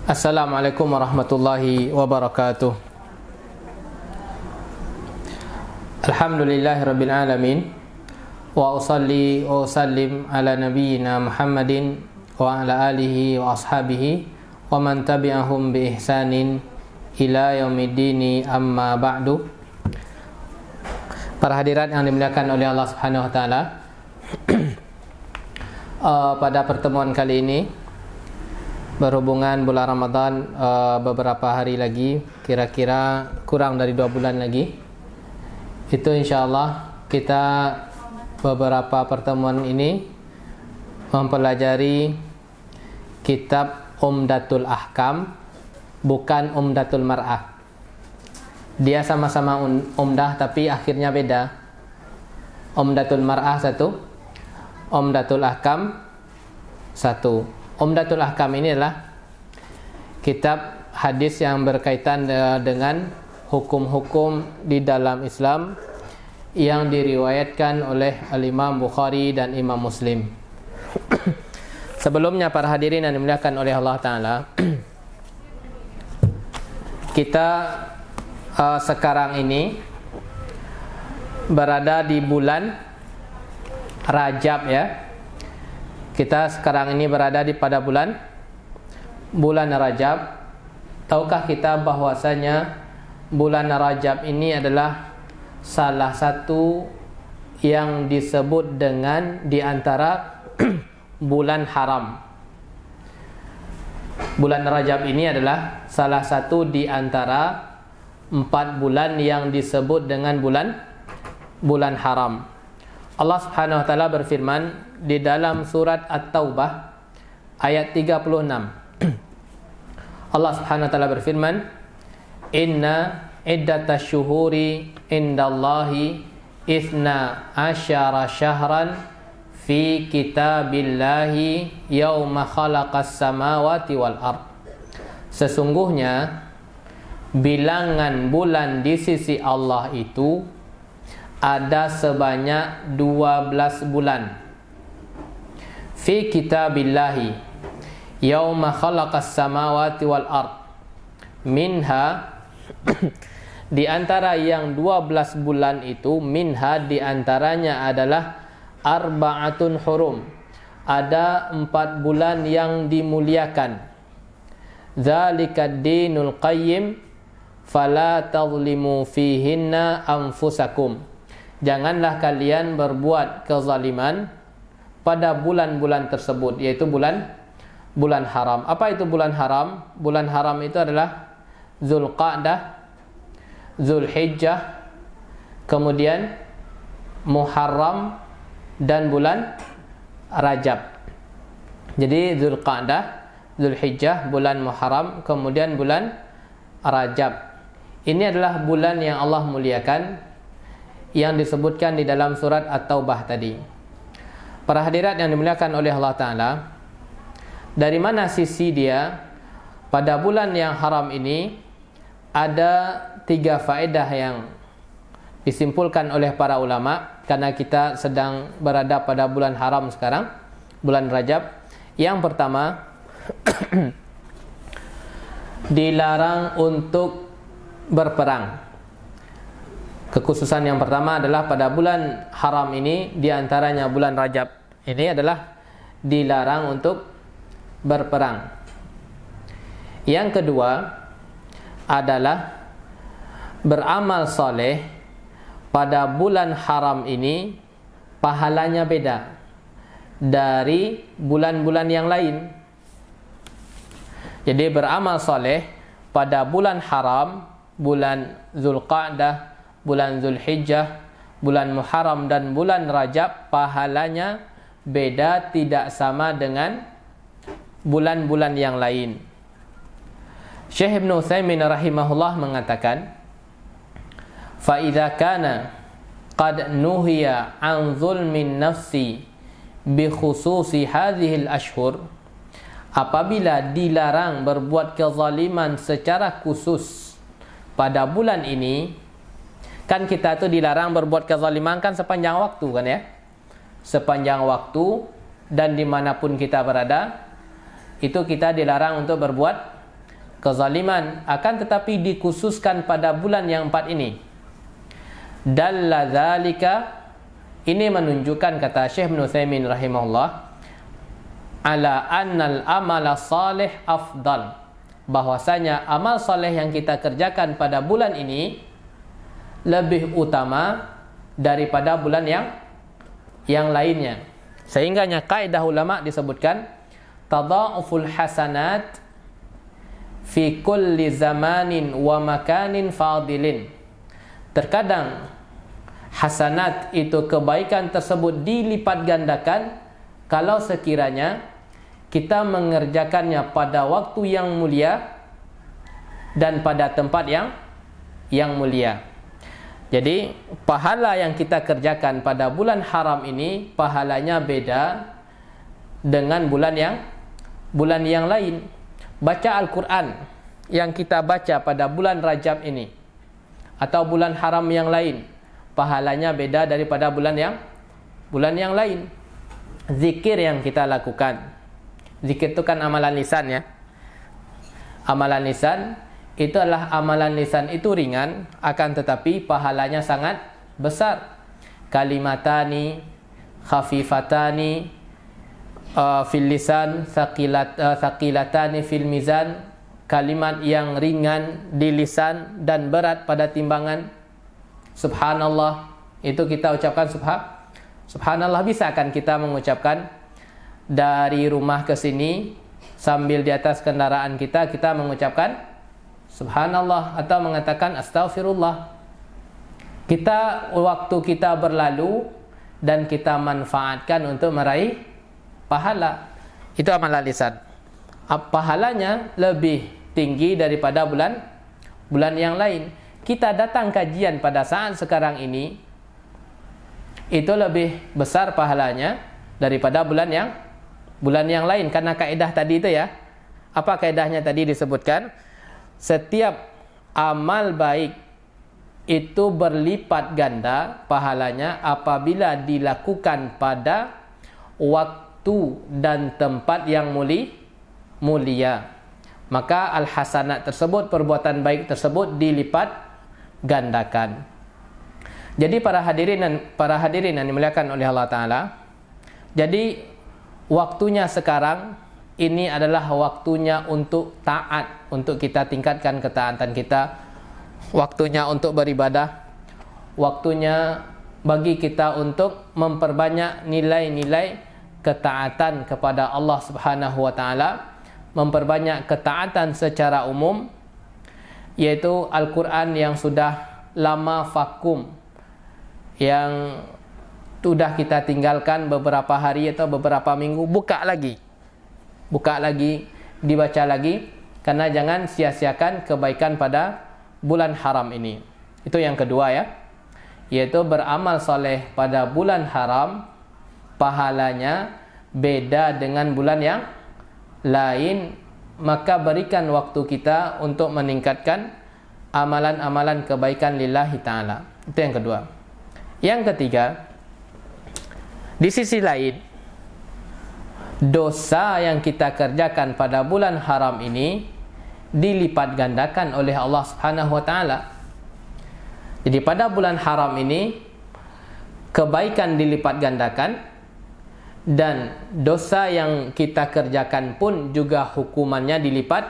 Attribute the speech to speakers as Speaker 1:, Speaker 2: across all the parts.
Speaker 1: Assalamualaikum warahmatullahi wabarakatuh. Alhamdulillahirabbil alamin wa usalli wa usallim ala nabiyyina Muhammadin wa ala alihi wa ashabihi wa man tabi'ahum bi ihsanin ila yaumiddin, amma ba'du. Para hadirat yang dimuliakan oleh Allah Subhanahu wa taala, pada pertemuan kali ini berhubungan bulan Ramadan, beberapa hari lagi, kira-kira kurang dari 2 bulan lagi, itu insyaallah kita beberapa pertemuan ini mempelajari kitab Umdatul Ahkam, bukan Umdatul Mar'ah. Dia sama-sama umdah tapi akhirnya beda. Umdatul Mar'ah satu, Umdatul Ahkam satu. Umdatul Ahkam ini adalah kitab hadis yang berkaitan dengan hukum-hukum di dalam Islam yang diriwayatkan oleh Al-Imam Bukhari dan Imam Muslim. Sebelumnya para hadirin yang dimuliakan oleh Allah Ta'ala, kita sekarang ini berada di bulan Rajab, ya. Kita sekarang ini berada pada bulan Rajab. Tahukah kita bahwasanya bulan Rajab ini adalah salah satu yang disebut dengan di antara bulan haram. Bulan Rajab ini adalah salah satu di antara 4 bulan yang disebut dengan bulan haram. Allah Subhanahu wa taala berfirman di dalam surat At-Taubah ayat 36. Allah Subhanahu wa taala berfirman, "Inna iddatash syuhuri indallahi itsna asyara syahran fi kitabillahi yauma khalaqas samawati wal ard." Sesungguhnya bilangan bulan di sisi Allah itu ada sebanyak 12 bulan. Fi kitabillahi yauma khalaqas samawati wal ard. Minha di antara yang 12 bulan itu, minha di antaranya adalah arba'atun hurum. Ada 4 bulan yang dimuliakan. Dzalikad dinul qayyim fala tadhlimu fihinna anfusakum. Janganlah kalian berbuat kezaliman pada bulan-bulan tersebut, yaitu bulan haram. Apa itu bulan haram? Bulan haram itu adalah Zulqa'dah, Zulhijjah, kemudian Muharram, dan bulan Rajab. Jadi Zulqa'dah, Zulhijjah, bulan Muharram, kemudian bulan Rajab. Ini adalah bulan yang Allah muliakan, yang disebutkan di dalam surat At-Taubah tadi. Para hadirat yang dimuliakan oleh Allah Ta'ala, dari mana sisi dia pada bulan yang haram ini ada 3 faedah yang disimpulkan oleh para ulama, karena kita sedang berada pada bulan haram sekarang, bulan Rajab. Yang pertama, dilarang untuk berperang. Kekhususan yang pertama adalah pada bulan haram ini, diantaranya bulan Rajab ini adalah dilarang untuk berperang. Yang kedua adalah beramal soleh pada bulan haram ini, pahalanya beda dari bulan-bulan yang lain. Jadi beramal soleh pada bulan haram, bulan Zulqa'dah, bulan Zulhijjah, bulan Muharram, dan bulan Rajab, pahalanya beda, tidak sama dengan bulan-bulan yang lain. Syekh Ibn Utsaimin rahimahullah mengatakan, fa idza kana qad nuhiya an zulmin nafsi bi khususi hadhihi al-ashhur, apabila dilarang berbuat kezaliman secara khusus pada bulan ini. Kan kita tuh dilarang berbuat kezaliman kan sepanjang waktu, kan ya, sepanjang waktu, dan dimanapun kita berada, itu kita dilarang untuk berbuat kezaliman, akan tetapi dikhususkan pada bulan yang 4 ini. Dalla dzalika, ini menunjukkan, kata Syekh Ibnu Utsaimin rahimahullah, ala annal amala salih afdal, bahwasanya amal saleh yang kita kerjakan pada bulan ini lebih utama daripada bulan yang lainnya. Sehingganya kaidah ulama disebutkan tadha'uful hasanat fi kulli zamanin wa makanin fadilin. Terkadang hasanat itu, kebaikan tersebut dilipat gandakan kalau sekiranya kita mengerjakannya pada waktu yang mulia dan pada tempat yang mulia. Jadi pahala yang kita kerjakan pada bulan haram ini pahalanya beda dengan bulan yang lain. Baca Al-Quran yang kita baca pada bulan Rajab ini atau bulan haram yang lain, pahalanya beda daripada bulan yang lain. Zikir yang kita lakukan, zikir itu kan amalan lisan ya. Amalan lisan itu adalah amalan lisan itu ringan, akan tetapi pahalanya sangat besar. Kalimatani khafifatani fil lisan, thaqilatani fil mizan, kalimat yang ringan di lisan dan berat pada timbangan. Subhanallah, itu kita ucapkan subhanallah. Bisa kan kita mengucapkan dari rumah ke sini sambil di atas kendaraan kita mengucapkan subhanallah atau mengatakan astaghfirullah. Waktu kita berlalu dan kita manfaatkan untuk meraih pahala. Itu amalan lisan. Pahalanya lebih tinggi daripada bulan yang lain. Kita datang kajian pada saat sekarang ini, itu lebih besar pahalanya daripada bulan yang lain, karena kaidah tadi itu ya. Apa kaidahnya tadi disebutkan? Setiap amal baik itu berlipat ganda pahalanya apabila dilakukan pada waktu dan tempat yang mulia. Maka al-hasanat tersebut, perbuatan baik tersebut dilipat gandakan. Jadi para hadirin yang dimuliakan oleh Allah Ta'ala, jadi waktunya sekarang ini adalah waktunya untuk taat, untuk kita tingkatkan ketaatan kita, waktunya untuk beribadah, waktunya bagi kita untuk memperbanyak nilai-nilai ketaatan kepada Allah Subhanahu wa Ta'ala, memperbanyak ketaatan secara umum, yaitu Al-Quran yang sudah lama vakum, yang sudah kita tinggalkan beberapa hari atau beberapa minggu, buka lagi, dibaca lagi, karena jangan sia-siakan kebaikan pada bulan haram ini. Itu yang kedua ya, yaitu beramal soleh pada bulan haram pahalanya beda dengan bulan yang lain. Maka berikan waktu kita untuk meningkatkan amalan-amalan kebaikan lillahi ta'ala. Itu yang kedua. Yang ketiga, di sisi lain, dosa yang kita kerjakan pada bulan haram ini dilipat gandakan oleh Allah Subhanahu wa Ta'ala. Jadi pada bulan haram ini kebaikan dilipat gandakan, dan dosa yang kita kerjakan pun juga hukumannya dilipat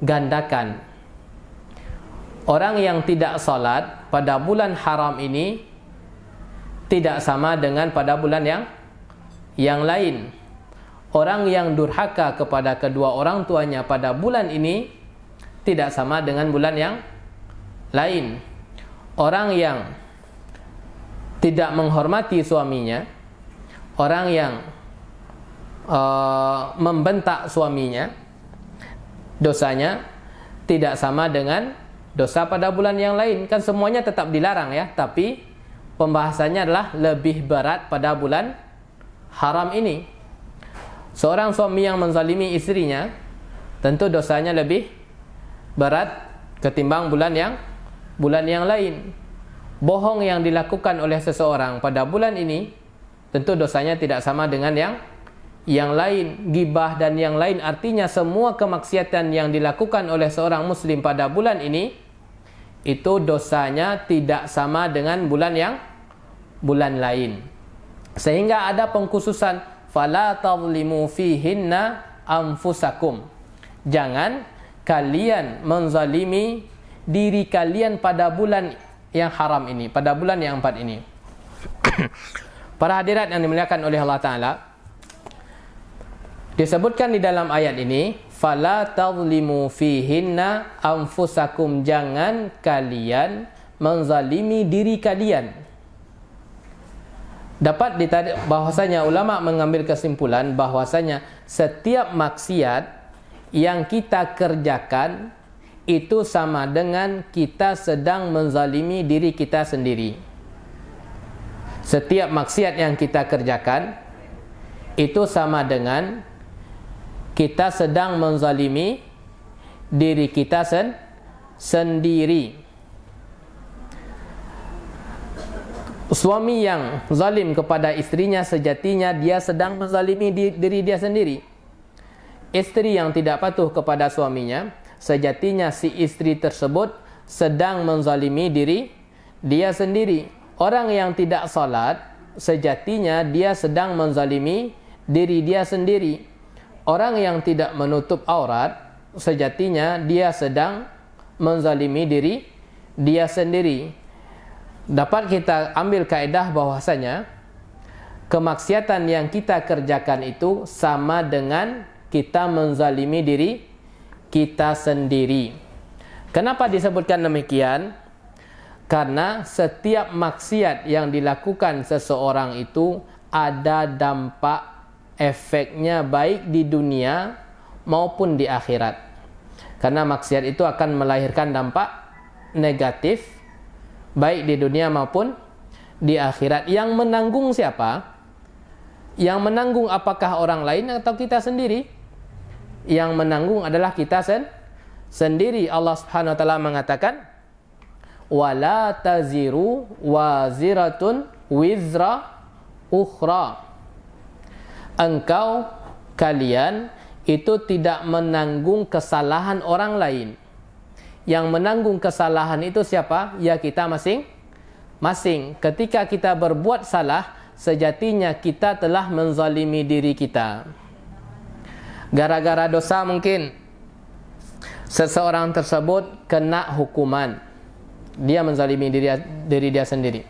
Speaker 1: gandakan. Orang yang tidak salat pada bulan haram ini tidak sama dengan pada bulan yang lain. Orang yang durhaka kepada kedua orang tuanya pada bulan ini tidak sama dengan bulan yang lain. Orang yang tidak menghormati suaminya, orang yang membentak suaminya, dosanya tidak sama dengan dosa pada bulan yang lain. Kan semuanya tetap dilarang ya, tapi pembahasannya adalah lebih berat pada bulan haram ini. Seorang suami yang menzalimi istrinya, tentu dosanya lebih berat ketimbang bulan yang lain. Bohong yang dilakukan oleh seseorang pada bulan ini, tentu dosanya tidak sama dengan yang lain, gibah dan yang lain, artinya semua kemaksiatan yang dilakukan oleh seorang muslim pada bulan ini, itu dosanya tidak sama dengan bulan lain. Sehingga ada pengkhususan, fala tadhlimu fihinna anfusakum. Jangan kalian menzalimi diri kalian pada bulan yang haram ini, pada bulan yang 4 ini. Para hadirat yang dimuliakan oleh Allah Ta'ala, disebutkan di dalam ayat ini, fala tadhlimu fihinna anfusakum, jangan kalian menzalimi diri kalian. Dapat ditarik bahwasanya ulama mengambil kesimpulan bahwasanya setiap maksiat yang kita kerjakan itu sama dengan kita sedang menzalimi diri kita sendiri. Setiap maksiat yang kita kerjakan itu sama dengan kita sedang menzalimi diri kita sendiri. Suami yang zalim kepada istrinya, sejatinya dia sedang menzalimi diri dia sendiri. Istri yang tidak patuh kepada suaminya, sejatinya si istri tersebut sedang menzalimi diri dia sendiri. Orang yang tidak salat, sejatinya dia sedang menzalimi diri dia sendiri. Orang yang tidak menutup aurat, sejatinya dia sedang menzalimi diri dia sendiri. Dapat kita ambil kaedah bahwasanya kemaksiatan yang kita kerjakan itu sama dengan kita menzalimi diri kita sendiri. Kenapa disebutkan demikian? Karena setiap maksiat yang dilakukan seseorang itu ada dampak efeknya baik di dunia maupun di akhirat. Karena maksiat itu akan melahirkan dampak negatif baik di dunia maupun di akhirat. Yang menanggung siapa? Yang menanggung apakah orang lain atau kita sendiri? Yang menanggung adalah kita sendiri. Allah Subhanahu wa taala mengatakan, wala taziru waziratun wizra ukhra. Engkau, kalian itu tidak menanggung kesalahan orang lain. Yang menanggung kesalahan itu siapa? Ya kita masing-masing. Ketika kita berbuat salah, sejatinya kita telah menzalimi diri kita. Gara-gara dosa mungkin seseorang tersebut kena hukuman. Dia menzalimi diri dia sendiri.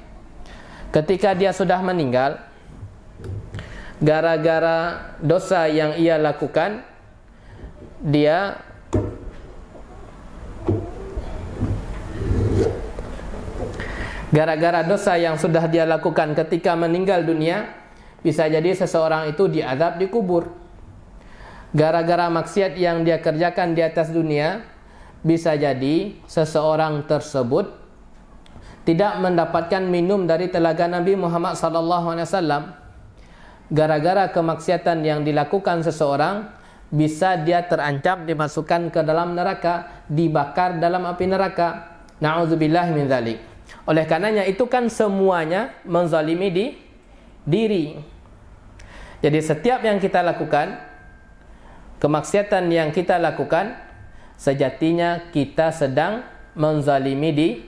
Speaker 1: Ketika dia sudah meninggal, gara-gara dosa yang ia lakukan, dia gara-gara dosa yang sudah dia lakukan ketika meninggal dunia, bisa jadi seseorang itu diazab di kubur. Gara-gara maksiat yang dia kerjakan di atas dunia, bisa jadi seseorang tersebut tidak mendapatkan minum dari telaga Nabi Muhammad SAW. Gara-gara kemaksiatan yang dilakukan seseorang, bisa dia terancam dimasukkan ke dalam neraka, dibakar dalam api neraka. Na'udzubillah min dzalik. Oleh karenanya itu kan semuanya menzalimi diri. Jadi setiap yang kita lakukan, kemaksiatan yang kita lakukan, sejatinya kita sedang menzalimi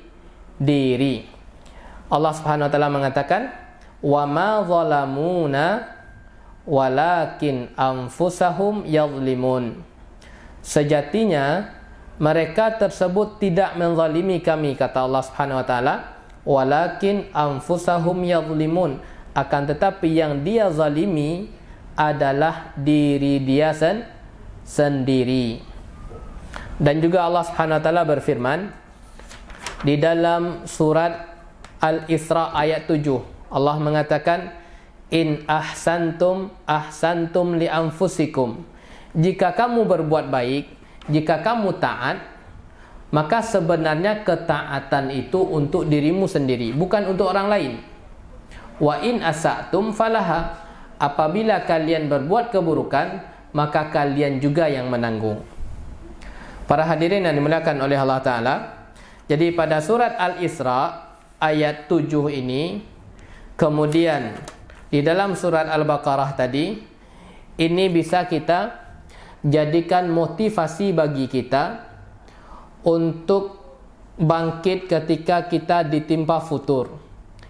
Speaker 1: diri. Allah Subhanahu wa taala mengatakan, wa ma zalamuna walakin anfusahum yadhlimun. Sejatinya mereka tersebut tidak menzalimi kami, kata Allah Subhanahu wa taala, walakin anfusahum yadhlimun. Akan tetapi yang dia zalimi adalah diri dia sendiri. Dan juga Allah Subhanahu wa taala berfirman di dalam surat Al-Isra ayat 7. Allah mengatakan, in ahsantum ahsantum li anfusikum. Jika kamu berbuat baik, jika kamu taat, maka sebenarnya ketaatan itu untuk dirimu sendiri, bukan untuk orang lain. Wa in asatum falaha. Apabila kalian berbuat keburukan, maka kalian juga yang menanggung. Para hadirin yang dimuliakan oleh Allah Ta'ala, jadi pada surat Al-Isra ayat 7 ini, kemudian di dalam surat Al-Baqarah tadi, ini bisa kita jadikan motivasi bagi kita untuk bangkit ketika kita ditimpa futur.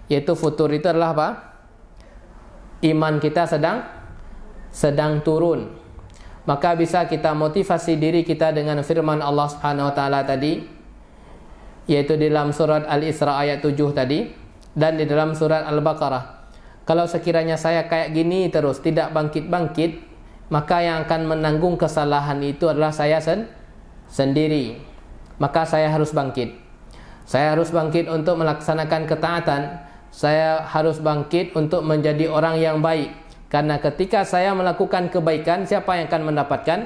Speaker 1: Yaitu futur itu adalah apa? Iman kita sedang turun. Maka bisa kita motivasi diri kita dengan firman Allah Subhanahu wa taala tadi, yaitu di dalam surat Al-Isra ayat 7 tadi dan di dalam surat Al-Baqarah. Kalau sekiranya saya kayak gini terus tidak bangkit-bangkit, maka yang akan menanggung kesalahan itu adalah saya sendiri. Maka saya harus bangkit. Saya harus bangkit untuk melaksanakan ketaatan. Saya harus bangkit untuk menjadi orang yang baik. Karena ketika saya melakukan kebaikan, siapa yang akan mendapatkan?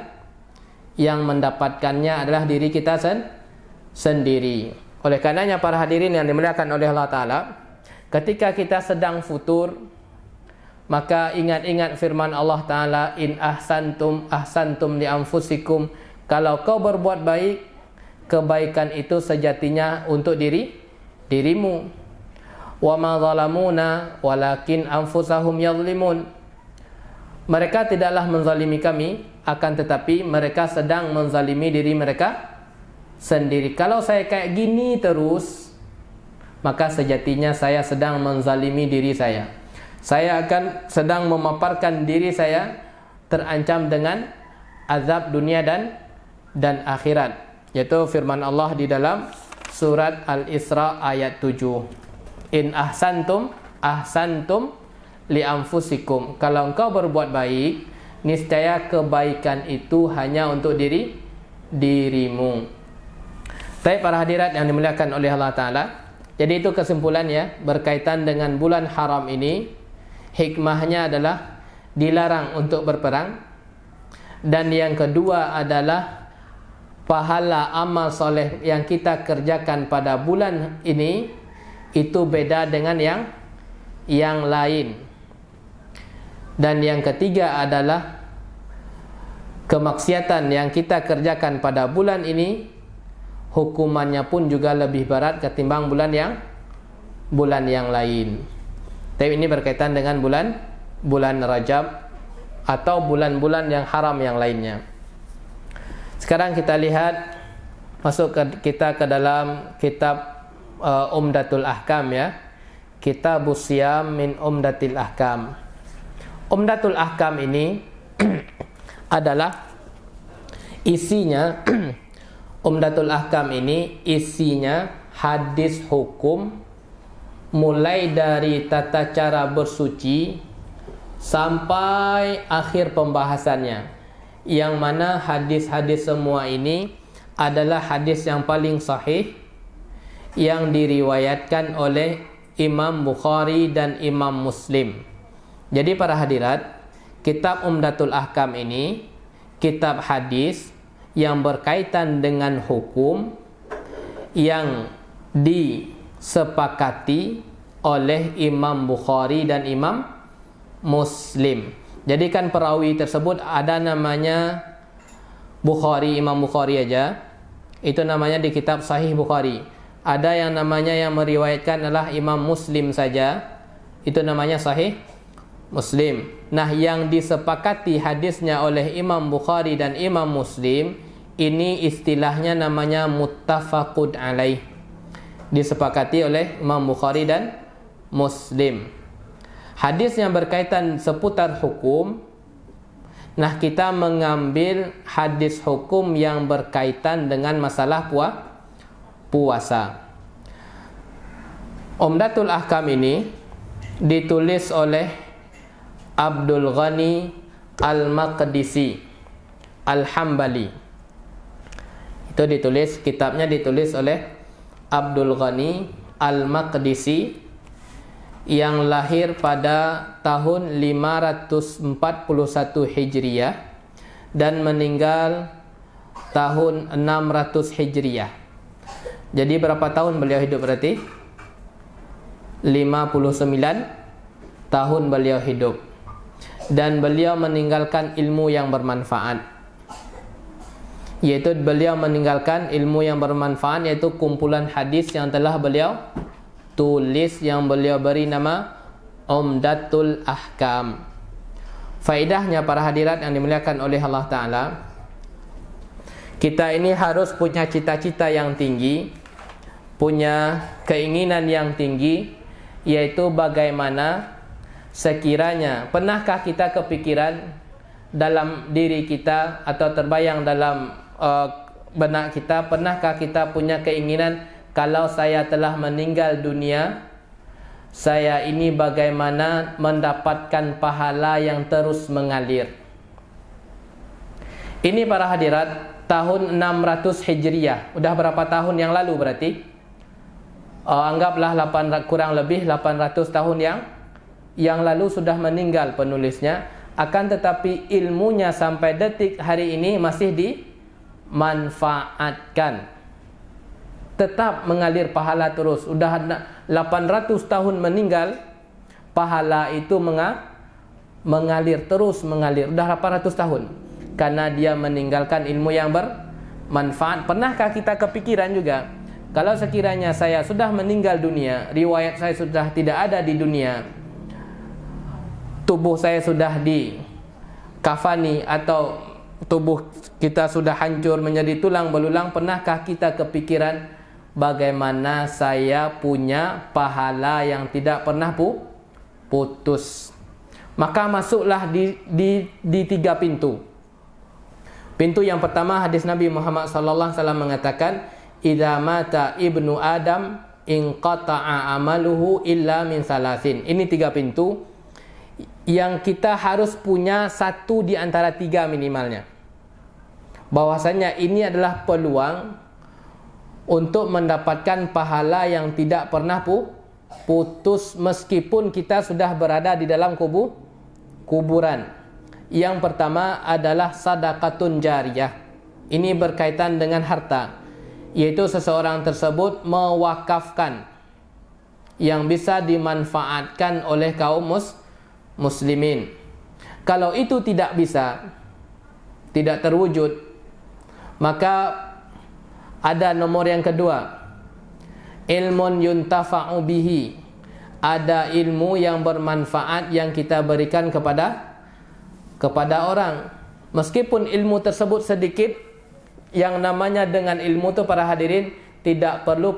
Speaker 1: Yang mendapatkannya adalah diri kita sendiri. Oleh karenanya para hadirin yang dimuliakan oleh Allah Ta'ala, ketika kita sedang futur, maka ingat-ingat firman Allah Ta'ala, in ahsantum li anfusikum. Kalau kau berbuat baik, kebaikan itu sejatinya untuk dirimu. Wa ma zalamuna walakin anfusahum yadhlimun. Mereka tidaklah menzalimi kami, akan tetapi mereka sedang menzalimi diri mereka sendiri. Kalau saya kayak gini terus, maka sejatinya saya sedang menzalimi diri saya. Saya akan sedang memaparkan diri saya terancam dengan azab dunia dan akhirat. Yaitu firman Allah di dalam surat Al-Isra ayat 7. In ahsantum li anfusikum. Kalau engkau berbuat baik, niscaya kebaikan itu hanya untuk dirimu. Baik para hadirat yang dimuliakan oleh Allah Ta'ala, jadi itu kesimpulannya berkaitan dengan bulan haram ini. Hikmahnya adalah dilarang untuk berperang. Dan yang kedua adalah pahala amal soleh yang kita kerjakan pada bulan ini itu beda dengan yang lain. Dan yang ketiga adalah kemaksiatan yang kita kerjakan pada bulan ini, hukumannya pun juga lebih berat ketimbang bulan yang lain. Tapi ini berkaitan dengan bulan Rajab atau bulan-bulan yang haram yang lainnya. Sekarang kita lihat, kita ke dalam kitab Umdatul Ahkam ya. Kitabus Siyam min Umdatil Ahkam. Umdatul Ahkam ini adalah isinya Umdatul Ahkam ini isinya hadis hukum mulai dari tata cara bersuci sampai akhir pembahasannya, yang mana hadis-hadis semua ini adalah hadis yang paling sahih yang diriwayatkan oleh Imam Bukhari dan Imam Muslim. Jadi para hadirat, kitab Umdatul Ahkam ini kitab hadis yang berkaitan dengan hukum yang disepakati oleh Imam Bukhari dan Imam Muslim. Jadi kan perawi tersebut ada namanya Bukhari, Imam Bukhari aja, itu namanya di kitab Sahih Bukhari. Ada yang namanya yang meriwayatkan adalah Imam Muslim saja, itu namanya Sahih Muslim. Nah, yang disepakati hadisnya oleh Imam Bukhari dan Imam Muslim, ini istilahnya namanya muttafaqun alaih. Disepakati oleh Imam Bukhari dan Muslim. Hadis yang berkaitan seputar hukum. Nah, kita mengambil hadis hukum yang berkaitan dengan masalah puasa. Umdatul Ahkam ini ditulis oleh Abdul Ghani Al-Maqdisi Al-Hambali. Itu ditulis, kitabnya ditulis oleh Abdul Ghani Al-Maqdisi yang lahir pada tahun 541 Hijriah dan meninggal tahun 600 Hijriah. Jadi berapa tahun beliau hidup berarti? 59 tahun beliau hidup. Dan beliau meninggalkan ilmu yang bermanfaat. Yaitu beliau meninggalkan ilmu yang bermanfaat, yaitu kumpulan hadis yang telah beliau tulis, yang beliau beri nama Umdatul Ahkam. Faedahnya para hadirat yang dimuliakan oleh Allah Ta'ala, kita ini harus punya cita-cita yang tinggi, punya keinginan yang tinggi, yaitu bagaimana sekiranya, pernahkah kita kepikiran dalam diri kita atau terbayang dalam benak kita, pernahkah kita punya keinginan, kalau saya telah meninggal dunia, saya ini bagaimana mendapatkan pahala yang terus mengalir. Ini para hadirat tahun 600 Hijriah. Udah berapa tahun yang lalu berarti? Anggaplah kurang lebih 800 tahun yang lalu sudah meninggal penulisnya. Akan tetapi ilmunya sampai detik hari ini masih dimanfaatkan. Tetap mengalir pahala terus. Udah 800 tahun meninggal, pahala itu mengalir terus mengalir. Udah 800 tahun. Karena dia meninggalkan ilmu yang bermanfaat. Pernahkah kita kepikiran juga, kalau sekiranya saya sudah meninggal dunia, riwayat saya sudah tidak ada di dunia, tubuh saya sudah dikafani atau tubuh kita sudah hancur menjadi tulang belulang, pernahkah kita kepikiran bagaimana saya punya pahala yang tidak pernah putus? Maka masuklah di 3 pintu. Pintu yang pertama, hadis Nabi Muhammad sallallahu alaihi wasallam mengatakan, "Idza mata ibnu Adam inqata'a amaluhu illa min salasin." Ini 3 pintu yang kita harus punya satu di antara 3 minimalnya. Bahwasanya ini adalah peluang untuk mendapatkan pahala yang tidak pernah putus meskipun kita sudah berada di dalam kuburan. Yang pertama adalah sadaqatun jariyah. Ini berkaitan dengan harta, yaitu seseorang tersebut mewakafkan yang bisa dimanfaatkan oleh kaum muslimin. Kalau itu tidak bisa, tidak terwujud, maka ada nomor yang kedua, ilmun yuntafa'u bihi. Ada ilmu yang bermanfaat yang kita berikan kepada orang. Meskipun ilmu tersebut sedikit, yang namanya dengan ilmu itu para hadirin tidak perlu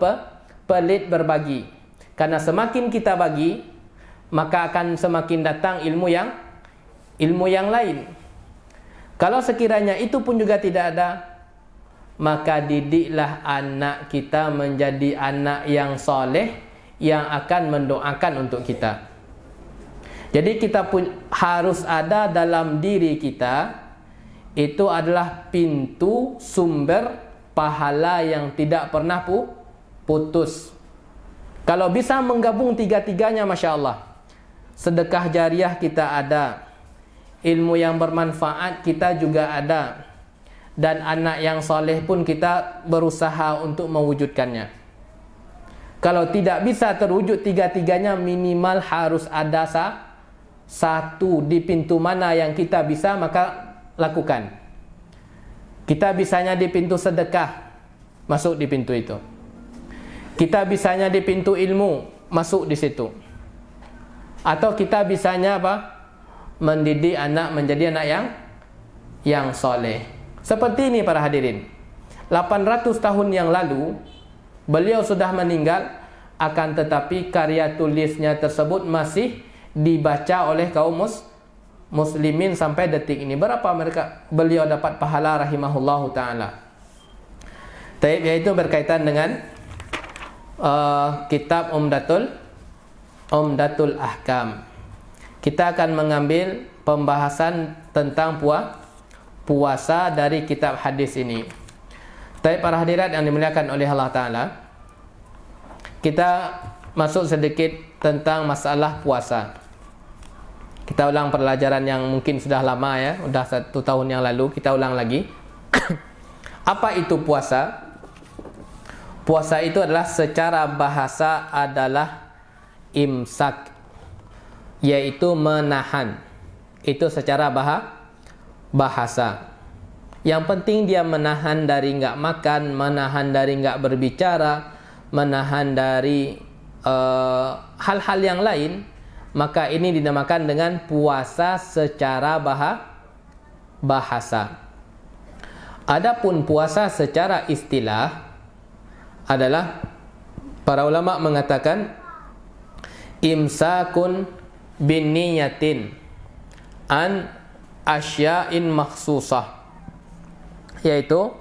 Speaker 1: pelit berbagi. Karena semakin kita bagi, maka akan semakin datang ilmu yang lain. Kalau sekiranya itu pun juga tidak ada, maka didiklah anak kita menjadi anak yang soleh, yang akan mendoakan untuk kita. Jadi kita pun harus ada dalam diri kita, itu adalah pintu sumber pahala yang tidak pernah putus. Kalau bisa menggabung 3-tiganya, Masya Allah. Sedekah jariah kita ada, ilmu yang bermanfaat kita juga ada, dan anak yang soleh pun kita berusaha untuk mewujudkannya. Kalau tidak bisa terwujud 3-tiganya, minimal harus ada satu di pintu mana yang kita bisa, maka lakukan. Kita bisanya di pintu sedekah, masuk di pintu itu. Kita bisanya di pintu ilmu, masuk di situ. Atau kita bisanya mendidik anak menjadi anak yang soleh. Seperti ini para hadirin. 800 tahun yang lalu beliau sudah meninggal, akan tetapi karya tulisnya tersebut masih dibaca oleh kaum muslimin sampai detik ini. Berapa beliau dapat pahala rahimahullahu ta'ala. Yaitu berkaitan dengan kitab Umdatul Ahkam. Kita akan mengambil pembahasan tentang puasa dari kitab hadis ini. Para hadirat yang dimuliakan oleh Allah Ta'ala, kita masuk sedikit tentang masalah puasa. Kita ulang pelajaran yang mungkin sudah lama ya, sudah 1 tahun yang lalu, kita ulang lagi. Apa itu puasa? Puasa itu adalah secara bahasa adalah imsak, yaitu menahan. Itu secara bahasa. Yang penting dia menahan dari enggak makan, menahan dari enggak berbicara, menahan dari hal-hal yang lain, maka ini dinamakan dengan puasa secara bahasa. Adapun puasa secara istilah adalah para ulama mengatakan imsakun bin niyatin an asya'in makhsusah, yaitu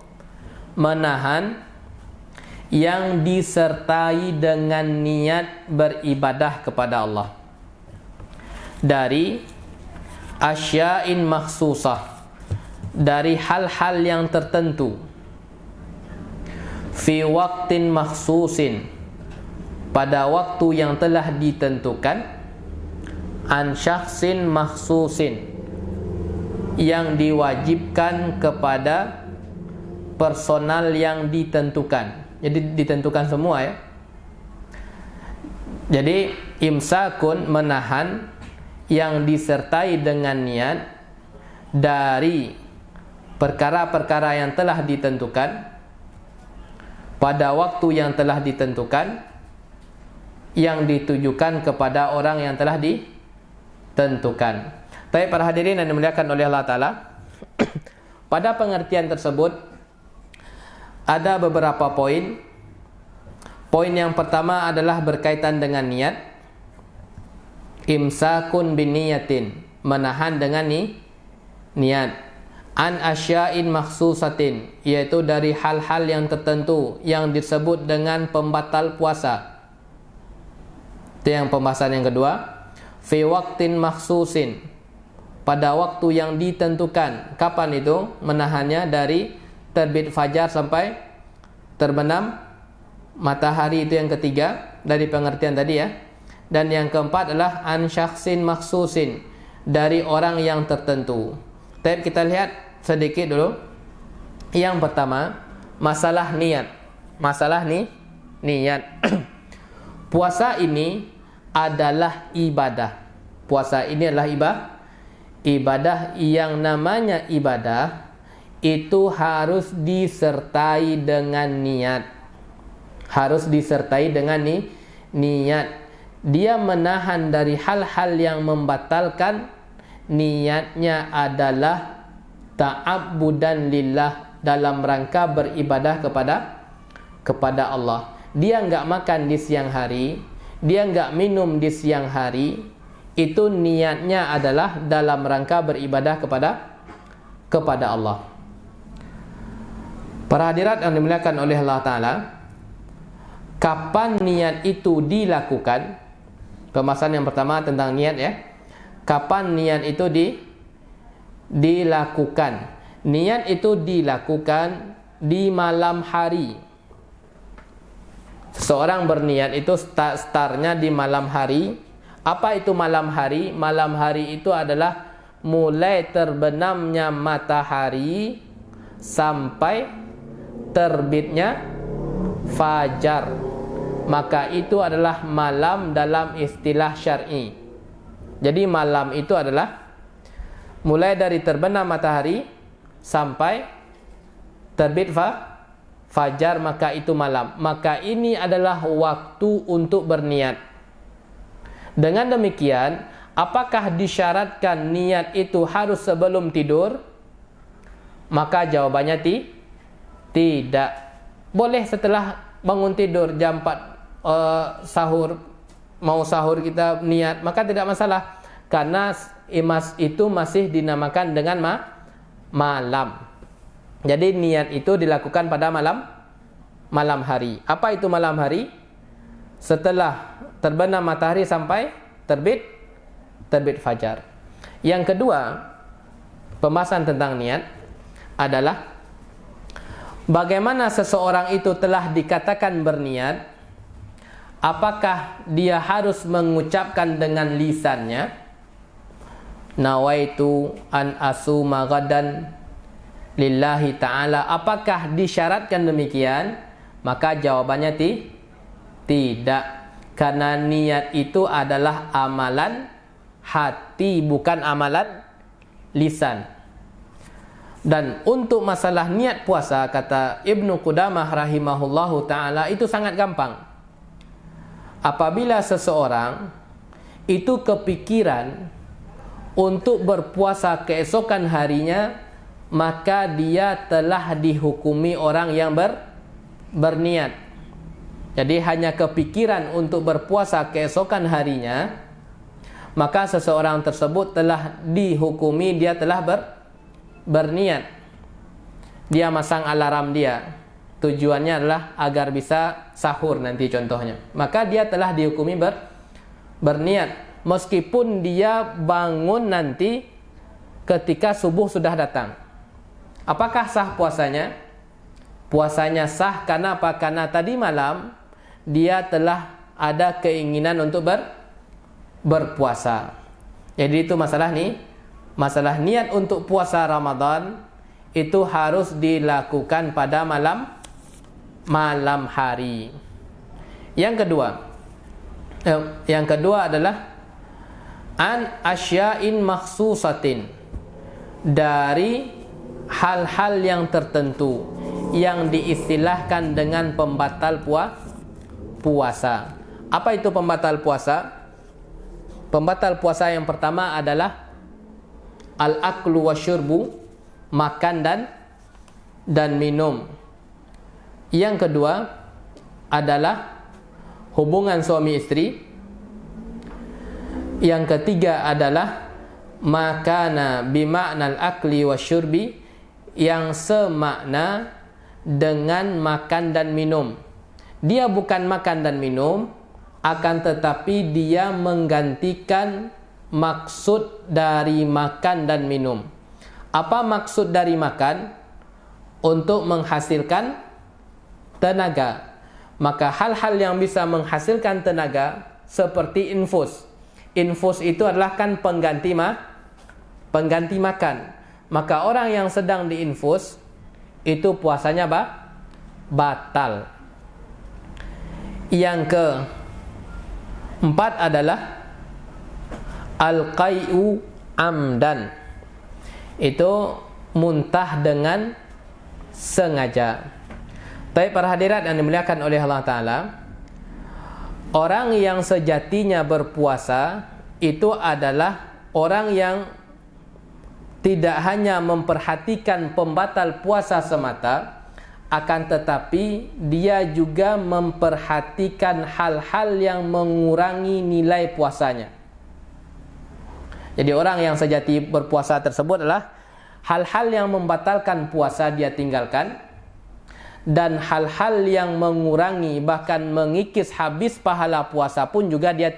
Speaker 1: menahan yang disertai dengan niat beribadah kepada Allah dari asya'in makhsusah, dari hal-hal yang tertentu, fi waqtin makhsusin, pada waktu yang telah ditentukan, an syakhsin makhsusin, yang diwajibkan kepada personal yang ditentukan. Jadi ditentukan semua ya. Jadi imsakun, menahan yang disertai dengan niat dari perkara-perkara yang telah ditentukan pada waktu yang telah ditentukan, yang ditujukan kepada orang yang telah ditentukan. Baik para hadirin yang dimuliakan oleh Allah Ta'ala, pada pengertian tersebut ada beberapa poin. Poin yang pertama adalah berkaitan dengan niat. Imsakun bin niyatin, menahan dengan niat. An asya'in makhsusatin, yaitu dari hal-hal yang tertentu yang disebut dengan pembatal puasa. Itu yang pembahasan yang kedua. Fi waqtin makhsusin, pada waktu yang ditentukan. Kapan itu menahannya? Dari terbit fajar sampai terbenam matahari. Itu yang ketiga dari pengertian tadi ya. Dan yang keempat adalah an syakhsin makhsusin, dari orang yang tertentu. Tapi kita lihat sedikit dulu. Yang pertama, masalah niat. Masalah niat. Puasa ini adalah ibadah. Puasa ini adalah ibadah. Yang namanya ibadah itu harus disertai dengan niat. Harus disertai dengan niat. Dia menahan dari hal-hal yang membatalkan. Niatnya adalah ta'abbudan lillah, dalam rangka beribadah kepada Allah. Dia enggak makan di siang hari, dia enggak minum di siang hari, itu niatnya adalah dalam rangka beribadah kepada Allah. Para hadirat yang dimuliakan oleh Allah Ta'ala, kapan niat itu dilakukan? Pembahasan yang pertama tentang niat ya. Kapan niat itu dilakukan? Niat itu dilakukan di malam hari. Seseorang berniat itu startnya di malam hari. Apa itu malam hari? Malam hari itu adalah mulai terbenamnya matahari sampai terbitnya fajar. Maka itu adalah malam dalam istilah syar'i. Jadi malam itu adalah mulai dari terbenam matahari sampai terbit fajar, maka itu malam. Maka ini adalah waktu untuk berniat. Dengan demikian, apakah disyaratkan niat itu harus sebelum tidur? Maka jawabannya tidak. Boleh setelah bangun tidur jam 4 sahur, mau sahur kita niat, maka tidak masalah. Karena itu masih dinamakan dengan malam. Jadi niat itu dilakukan pada malam hari. Apa itu malam hari? Setelah terbenam matahari sampai terbit fajar. Yang kedua, pembahasan tentang niat adalah bagaimana seseorang itu telah dikatakan berniat. Apakah dia harus mengucapkan dengan lisannya, nawaitu an asuma ghadan lillahi ta'ala? Apakah disyaratkan demikian? Maka jawabannya tidak. Karena niat itu adalah amalan hati, bukan amalan lisan. Dan untuk masalah niat puasa, kata Ibnu Qudamah rahimahullahu ta'ala, itu sangat gampang. Apabila seseorang itu kepikiran untuk berpuasa keesokan harinya, maka dia telah dihukumi orang yang berniat. Jadi hanya kepikiran untuk berpuasa keesokan harinya, maka seseorang tersebut telah dihukumi dia telah berniat. Dia masang alarm dia, tujuannya adalah agar bisa sahur nanti contohnya, maka dia telah dihukumi berniat. Meskipun dia bangun nanti ketika subuh sudah datang, apakah sah puasanya? Puasanya sah karena apa? Karena tadi malam dia telah ada keinginan untuk berpuasa. Jadi itu masalah masalah niat untuk puasa Ramadan itu harus dilakukan pada malam hari. Yang kedua adalah an asya'in makhsusatin, dari hal-hal yang tertentu yang diistilahkan dengan pembatal puasa. Apa itu pembatal puasa? Pembatal puasa yang pertama adalah al-aklu wasyurbu, makan dan minum. Yang kedua adalah hubungan suami istri. Yang ketiga adalah makana bima'nal akli wasyurbi, yang semakna dengan makan dan minum. Dia bukan makan dan minum, akan tetapi dia menggantikan maksud dari makan dan minum. Apa maksud dari makan? Untuk menghasilkan tenaga. Maka hal-hal yang bisa menghasilkan tenaga seperti infus. Infus itu adalah kan pengganti makan. Maka orang yang sedang diinfus itu puasanya batal. Yang keempat adalah al-qai'u amdan. Itu muntah dengan sengaja. Tapi para hadirat yang dimuliakan oleh Allah Ta'ala, orang yang sejatinya berpuasa itu adalah orang yang tidak hanya memperhatikan pembatal puasa semata, akan tetapi dia juga memperhatikan hal-hal yang mengurangi nilai puasanya. Jadi orang yang sejati berpuasa tersebut adalah hal-hal yang membatalkan puasa dia tinggalkan, dan hal-hal yang mengurangi bahkan mengikis habis pahala puasa pun juga dia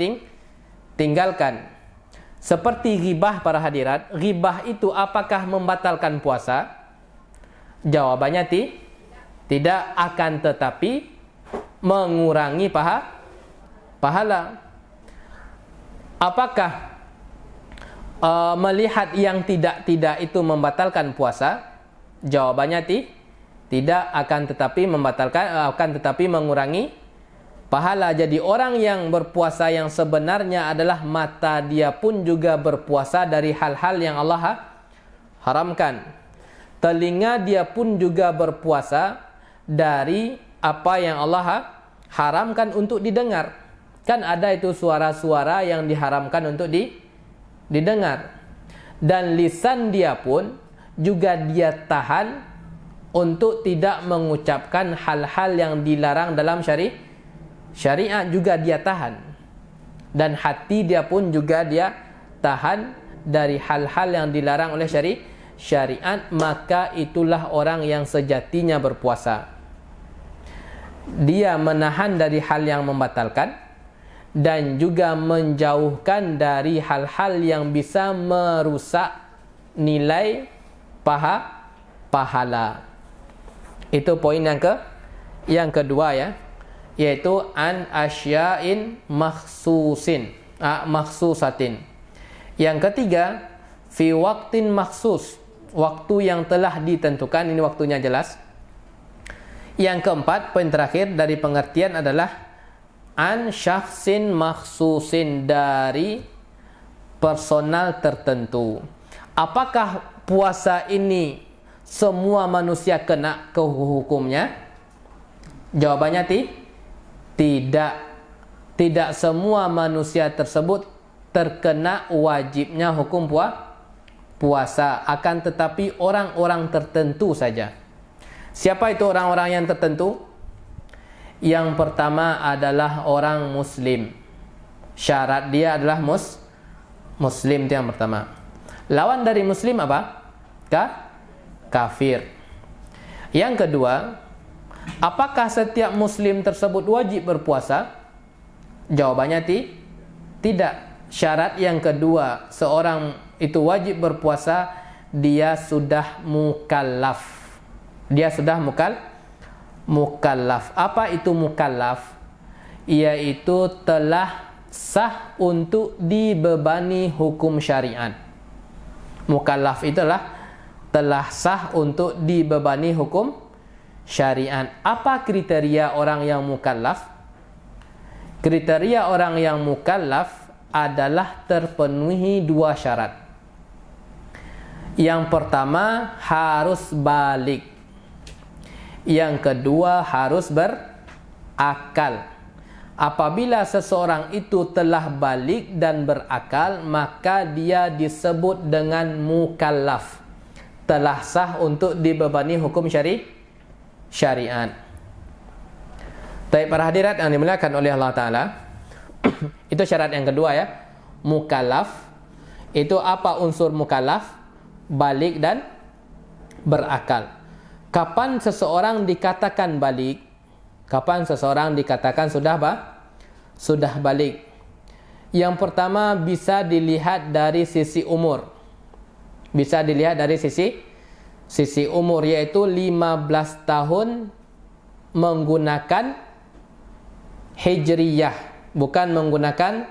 Speaker 1: tinggalkan. Seperti ghibah para hadirat. Ghibah itu apakah membatalkan puasa? Jawabannya tidak, akan tetapi mengurangi pahala. Apakah melihat yang tidak itu membatalkan puasa? Jawabannya tidak, akan tetapi mengurangi pahala. Jadi orang yang berpuasa yang sebenarnya adalah mata dia pun juga berpuasa dari hal-hal yang Allah haramkan. Telinga dia pun juga berpuasa dari apa yang Allah haramkan untuk didengar. Kan ada itu suara-suara yang diharamkan untuk didengar. Dan lisan dia pun juga dia tahan untuk tidak mengucapkan hal-hal yang dilarang dalam syariat juga dia tahan. Dan hati dia pun juga dia tahan dari hal-hal yang dilarang oleh syariat. Maka itulah orang yang sejatinya berpuasa. Dia menahan dari hal yang membatalkan dan juga menjauhkan dari hal-hal yang bisa merusak nilai pahala. Itu poin yang kedua ya, yaitu an asya'in makhsusatin. Yang ketiga, fi waqtin makhsus, waktu yang telah ditentukan. Ini waktunya jelas. Yang keempat, poin terakhir dari pengertian adalah an syakhsin makhsusin, dari personal tertentu. Apakah puasa ini semua manusia kena ke hukumnya? Jawabannya tidak. Tidak semua manusia tersebut terkena wajibnya hukum puasa, akan tetapi orang-orang tertentu saja. Siapa itu orang-orang yang tertentu? Yang pertama adalah orang muslim. Syarat dia adalah muslim, itu yang pertama. Lawan dari muslim apa? Kafir. Yang kedua, apakah setiap muslim tersebut wajib berpuasa? Jawabannya tidak. Syarat yang kedua, seorang itu wajib berpuasa, dia sudah mukallaf. Dia sudah mukallaf. Apa itu mukallaf? Yaitu telah sah untuk dibebani hukum syariat. Mukallaf itulah telah sah untuk dibebani hukum syariat. Apa kriteria orang yang mukallaf? Kriteria orang yang mukallaf adalah terpenuhi dua syarat. Yang pertama harus balik. Yang kedua harus berakal. Apabila seseorang itu telah balik dan berakal, maka dia disebut dengan mukallaf. Telah sah untuk dibebani hukum syariat. Baik, para hadirat yang dimuliakan oleh Allah Ta'ala, itu syarat yang kedua ya. Mukallaf. Itu apa unsur mukallaf? Balik dan berakal. Kapan seseorang dikatakan balik? Kapan seseorang dikatakan sudah balik? Yang pertama bisa dilihat dari sisi umur. Bisa dilihat dari sisi umur, yaitu 15 tahun menggunakan Hijriyah, bukan menggunakan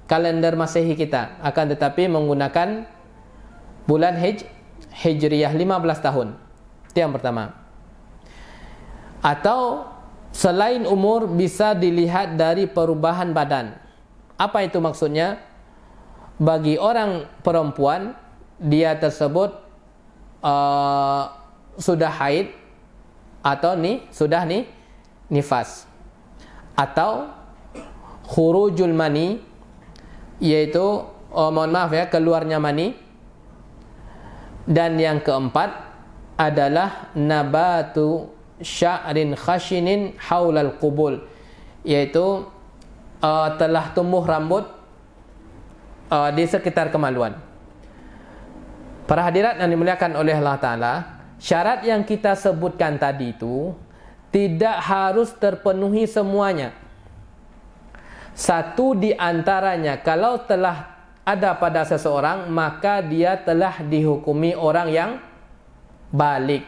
Speaker 1: kalender Masehi kita, akan tetapi menggunakan bulan Hijriyah, 15 tahun. Itu yang pertama. Atau selain umur bisa dilihat dari perubahan badan. Apa itu maksudnya? Bagi orang perempuan, dia tersebut sudah haid atau sudah nifas, atau khurujul mani, yaitu mohon maaf ya, keluarnya mani. Dan yang keempat adalah nabatu sya'rin khashinin haulal qubul, yaitu telah tumbuh rambut di sekitar kemaluan. Para hadirat yang dimuliakan oleh Allah Ta'ala, syarat yang kita sebutkan tadi itu tidak harus terpenuhi semuanya. Satu di antaranya kalau telah ada pada seseorang, maka dia telah dihukumi orang yang balik.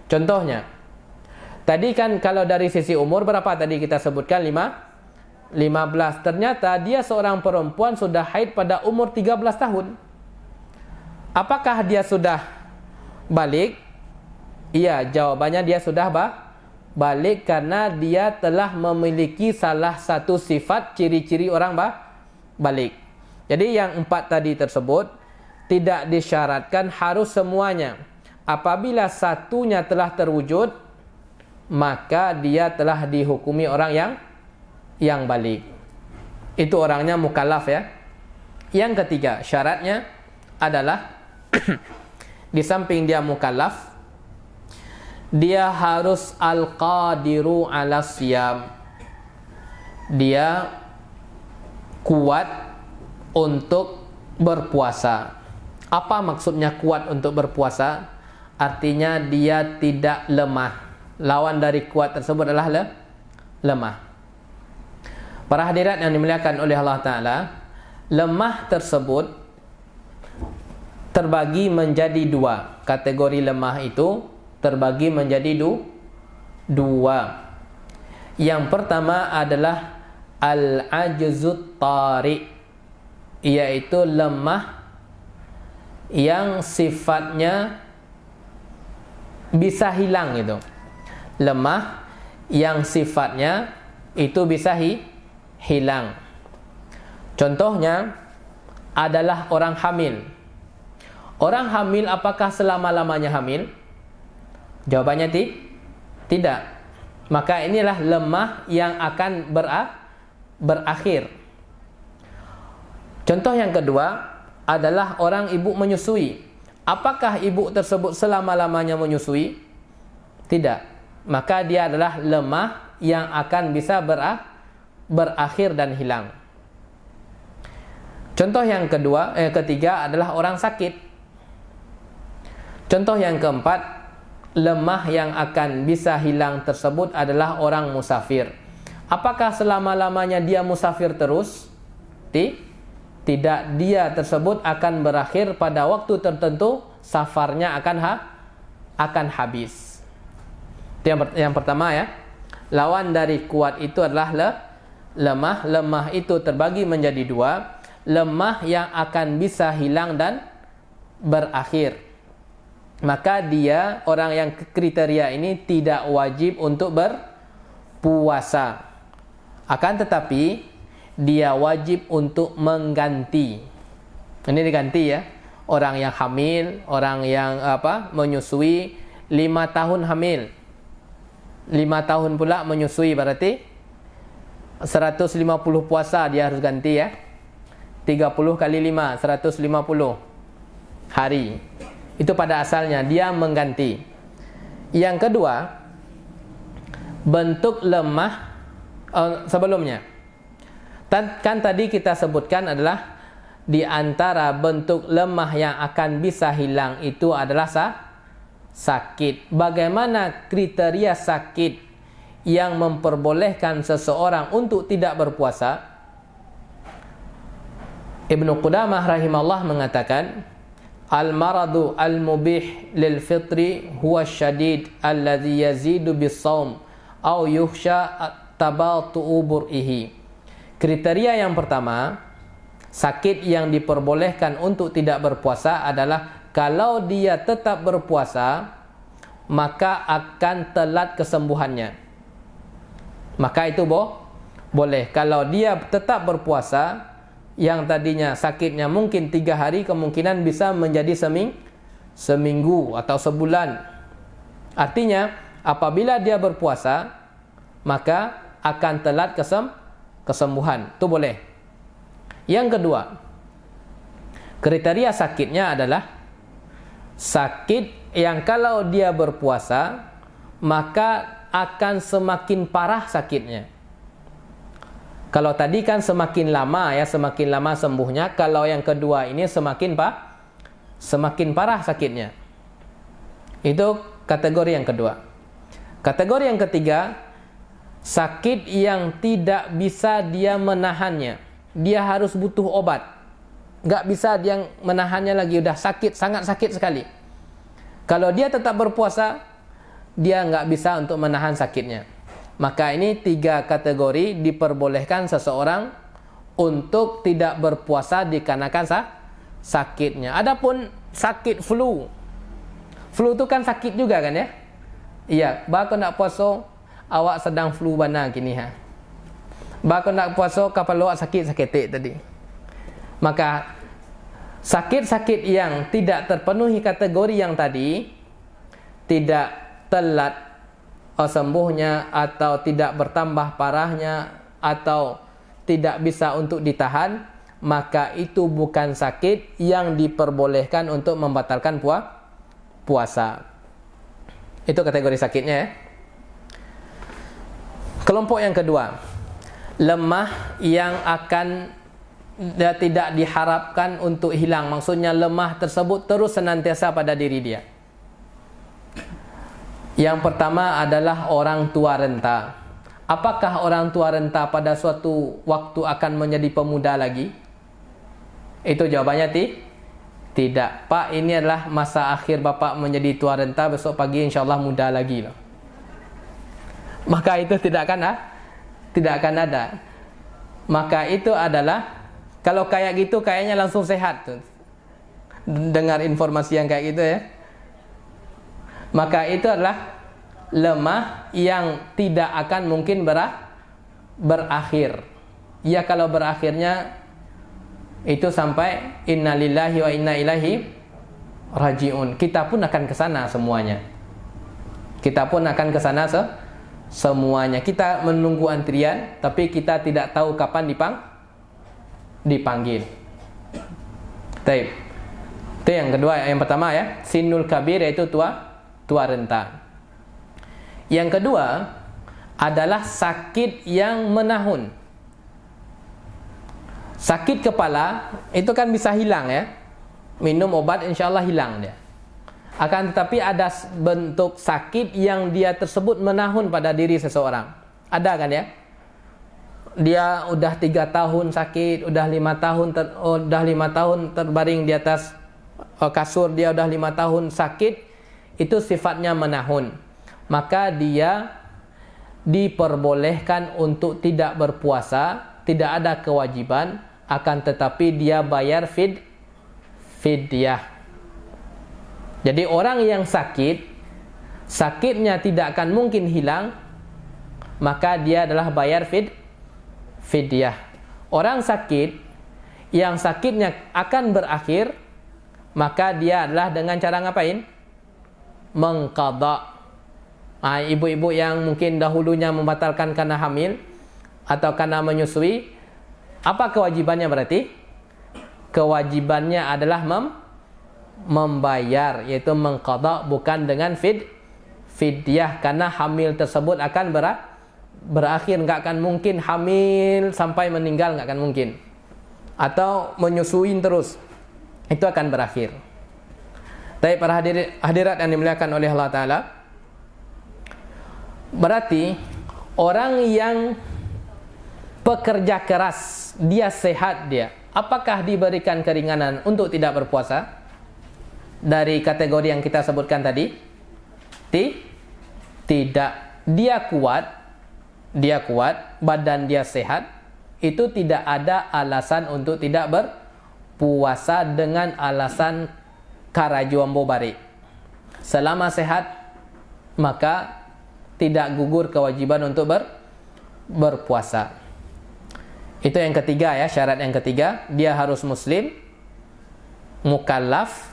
Speaker 1: Contohnya, tadi kan kalau dari sisi umur berapa tadi kita sebutkan? 15. Ternyata dia seorang perempuan sudah haid pada umur 13 tahun. Apakah dia sudah balik? Iya, jawabannya dia sudah balik karena dia telah memiliki salah satu sifat ciri-ciri orang balik. Jadi yang 4 tadi tersebut tidak disyaratkan harus semuanya. Apabila satunya telah terwujud, maka dia telah dihukumi orang yang balik. Itu orangnya mukallaf ya. Yang ketiga, syaratnya adalah di samping dia mukallaf, dia harus al-qadiru ala siyam. Dia kuat untuk berpuasa. Apa maksudnya kuat untuk berpuasa? Artinya dia tidak lemah. Lawan dari kuat tersebut adalah lemah. Para hadirat yang dimuliakan oleh Allah Ta'ala, lemah tersebut terbagi menjadi dua. Kategori lemah itu terbagi menjadi dua. Yang pertama adalah al-ajzut tari, yaitu lemah yang sifatnya bisa hilang itu. Lemah yang sifatnya itu bisa hilang. Contohnya adalah orang hamil. Orang hamil apakah selama-lamanya hamil? Jawabannya tidak. Maka inilah lemah yang akan berakhir. Contoh yang kedua adalah orang ibu menyusui. Apakah ibu tersebut selama-lamanya menyusui? Tidak. Maka dia adalah lemah yang akan bisa berakhir dan hilang. Contoh yang ketiga adalah orang sakit. Contoh yang keempat, lemah yang akan bisa hilang tersebut adalah orang musafir. Apakah selama-lamanya dia musafir terus? Tidak, dia tersebut akan berakhir pada waktu tertentu, safarnya akan habis. Itu yang pertama ya. Lawan dari kuat itu adalah lemah. Lemah itu terbagi menjadi dua. Lemah yang akan bisa hilang dan berakhir. Maka dia, orang yang kriteria ini tidak wajib untuk berpuasa. Akan tetapi dia wajib untuk mengganti. Ini diganti ya. Orang yang hamil, orang yang menyusui, 5 tahun hamil, 5 tahun pula menyusui, berarti 150 puasa dia harus ganti ya. 30 kali 5, 150 hari. Itu pada asalnya dia mengganti. Yang kedua, bentuk lemah sebelumnya. Kan tadi kita sebutkan adalah di antara bentuk lemah yang akan bisa hilang itu adalah sakit. Bagaimana kriteria sakit yang memperbolehkan seseorang untuk tidak berpuasa? Ibnu Qudamah rahimahullah mengatakan, al-maradu al-mubih lil fitri huwa syadid alladhi yazidu bis-shaum au yukhsha tabatu'u bur'ihi. Kriteria yang pertama, sakit yang diperbolehkan untuk tidak berpuasa adalah kalau dia tetap berpuasa, maka akan telat kesembuhannya. Maka itu boleh. Kalau dia tetap berpuasa, yang tadinya sakitnya mungkin 3 hari, kemungkinan bisa menjadi seminggu atau sebulan. Artinya, apabila dia berpuasa, maka akan telat kesembuhan. Itu boleh. Yang kedua, kriteria sakitnya adalah sakit yang kalau dia berpuasa, maka akan semakin parah sakitnya. Kalau tadi kan semakin lama ya, semakin lama sembuhnya. Kalau yang kedua ini semakin parah sakitnya. Itu kategori yang kedua. Kategori yang ketiga, sakit yang tidak bisa dia menahannya. Dia harus butuh obat. Nggak bisa dia menahannya lagi, udah sakit, sangat sakit sekali. Kalau dia tetap berpuasa, dia nggak bisa untuk menahan sakitnya. Maka ini 3 kategori diperbolehkan seseorang untuk tidak berpuasa dikarenakan sakitnya. Adapun sakit flu itu kan sakit juga kan ya? Iya, bako nak puasa awak sedang flu bana kini ha. Bako nak puasa kapal awak sakit tadi. Maka sakit-sakit yang tidak terpenuhi kategori yang tadi, tidak telat sembuhnya atau tidak bertambah parahnya atau tidak bisa untuk ditahan, maka itu bukan sakit yang diperbolehkan untuk membatalkan puasa. Itu kategori sakitnya ya. Kelompok yang kedua, lemah yang akan tidak diharapkan untuk hilang. Maksudnya lemah tersebut terus senantiasa pada diri dia. Yang pertama adalah orang tua renta. Apakah orang tua renta pada suatu waktu akan menjadi pemuda lagi? Itu jawabannya tidak. Pak, ini adalah masa akhir Bapak menjadi tua renta, besok pagi insyaAllah muda lagi loh. Maka itu tidak akan ada. Maka itu adalah, kalau kayak gitu kayaknya langsung sehat tuh. Dengar informasi yang kayak gitu ya. Maka itu adalah lemah yang tidak akan mungkin berakhir. Ya, kalau berakhirnya itu sampai innalillahi wa inna ilaihi rajiun. Kita pun akan ke sana semuanya. Semuanya. Kita menunggu antrian, tapi kita tidak tahu kapan dipanggil. Taib. Itu yang kedua, yang pertama ya, sinul kabir yaitu tua renta. Yang kedua adalah sakit yang menahun. Sakit kepala itu kan bisa hilang ya. Minum obat insyaallah hilang dia. Akan tetapi ada bentuk sakit yang dia tersebut menahun pada diri seseorang. Ada kan ya? Dia udah 3 tahun sakit, udah 5 tahun terbaring di atas kasur, dia udah 5 tahun sakit, itu sifatnya menahun. Maka dia diperbolehkan untuk tidak berpuasa, tidak ada kewajiban, akan tetapi dia bayar fidyah. Jadi orang yang sakit, sakitnya tidak akan mungkin hilang, maka dia adalah bayar fidyah. Orang sakit yang sakitnya akan berakhir, maka dia adalah dengan cara ngapain? Mengqadha. Ibu-ibu yang mungkin dahulunya membatalkan karena hamil atau karena menyusui, apa kewajibannya berarti? Kewajibannya adalah membayar, yaitu mengqadha, bukan dengan fidyah, karena hamil tersebut akan berakhir, nggak akan mungkin hamil sampai meninggal, nggak akan mungkin. Atau menyusuin terus, itu akan berakhir. Tapi para hadirat yang dimuliakan oleh Allah Ta'ala, berarti orang yang pekerja keras, dia sehat dia, apakah diberikan keringanan untuk tidak berpuasa? Dari kategori yang kita sebutkan tadi? Tidak. Dia kuat, badan dia sehat, itu tidak ada alasan untuk tidak berpuasa dengan alasan karajuambo bari. Selama sehat, maka tidak gugur kewajiban untuk berpuasa. Itu yang ketiga ya, syarat yang ketiga, dia harus muslim, mukallaf,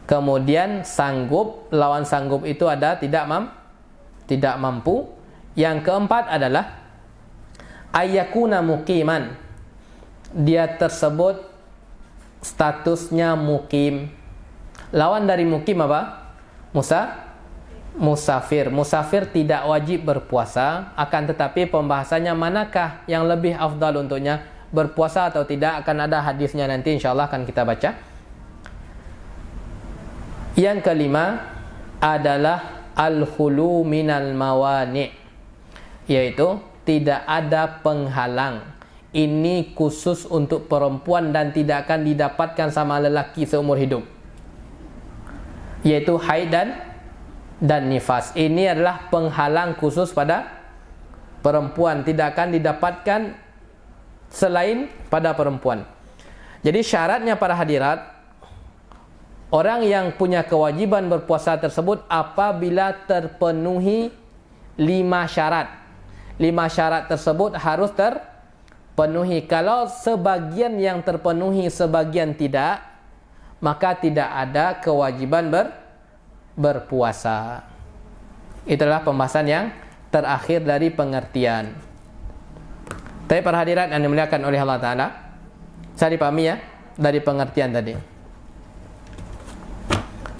Speaker 1: kemudian sanggup. Lawan sanggup itu ada tidak mampu. Yang keempat adalah ayyakuna muqiman, dia tersebut statusnya mukim. Lawan dari mukim apa? Musafir. Musafir tidak wajib berpuasa, akan tetapi pembahasannya manakah yang lebih afdal untuknya, berpuasa atau tidak, akan ada hadisnya nanti insyaallah akan kita baca. Yang kelima adalah al-khulu minal mawani', yaitu tidak ada penghalang. Ini khusus untuk perempuan dan tidak akan didapatkan sama lelaki seumur hidup, yaitu haid dan nifas. Ini adalah penghalang khusus pada perempuan, tidak akan didapatkan selain pada perempuan. Jadi syaratnya para hadirat, orang yang punya kewajiban berpuasa tersebut apabila terpenuhi 5 syarat. 5 syarat tersebut harus terpenuhi. Kalau sebagian yang terpenuhi, sebagian tidak, maka tidak ada kewajiban berpuasa. Itulah pembahasan yang terakhir dari pengertian. Tapi para hadirat yang dimuliakan oleh Allah Ta'ala, saya dipahami ya dari pengertian tadi.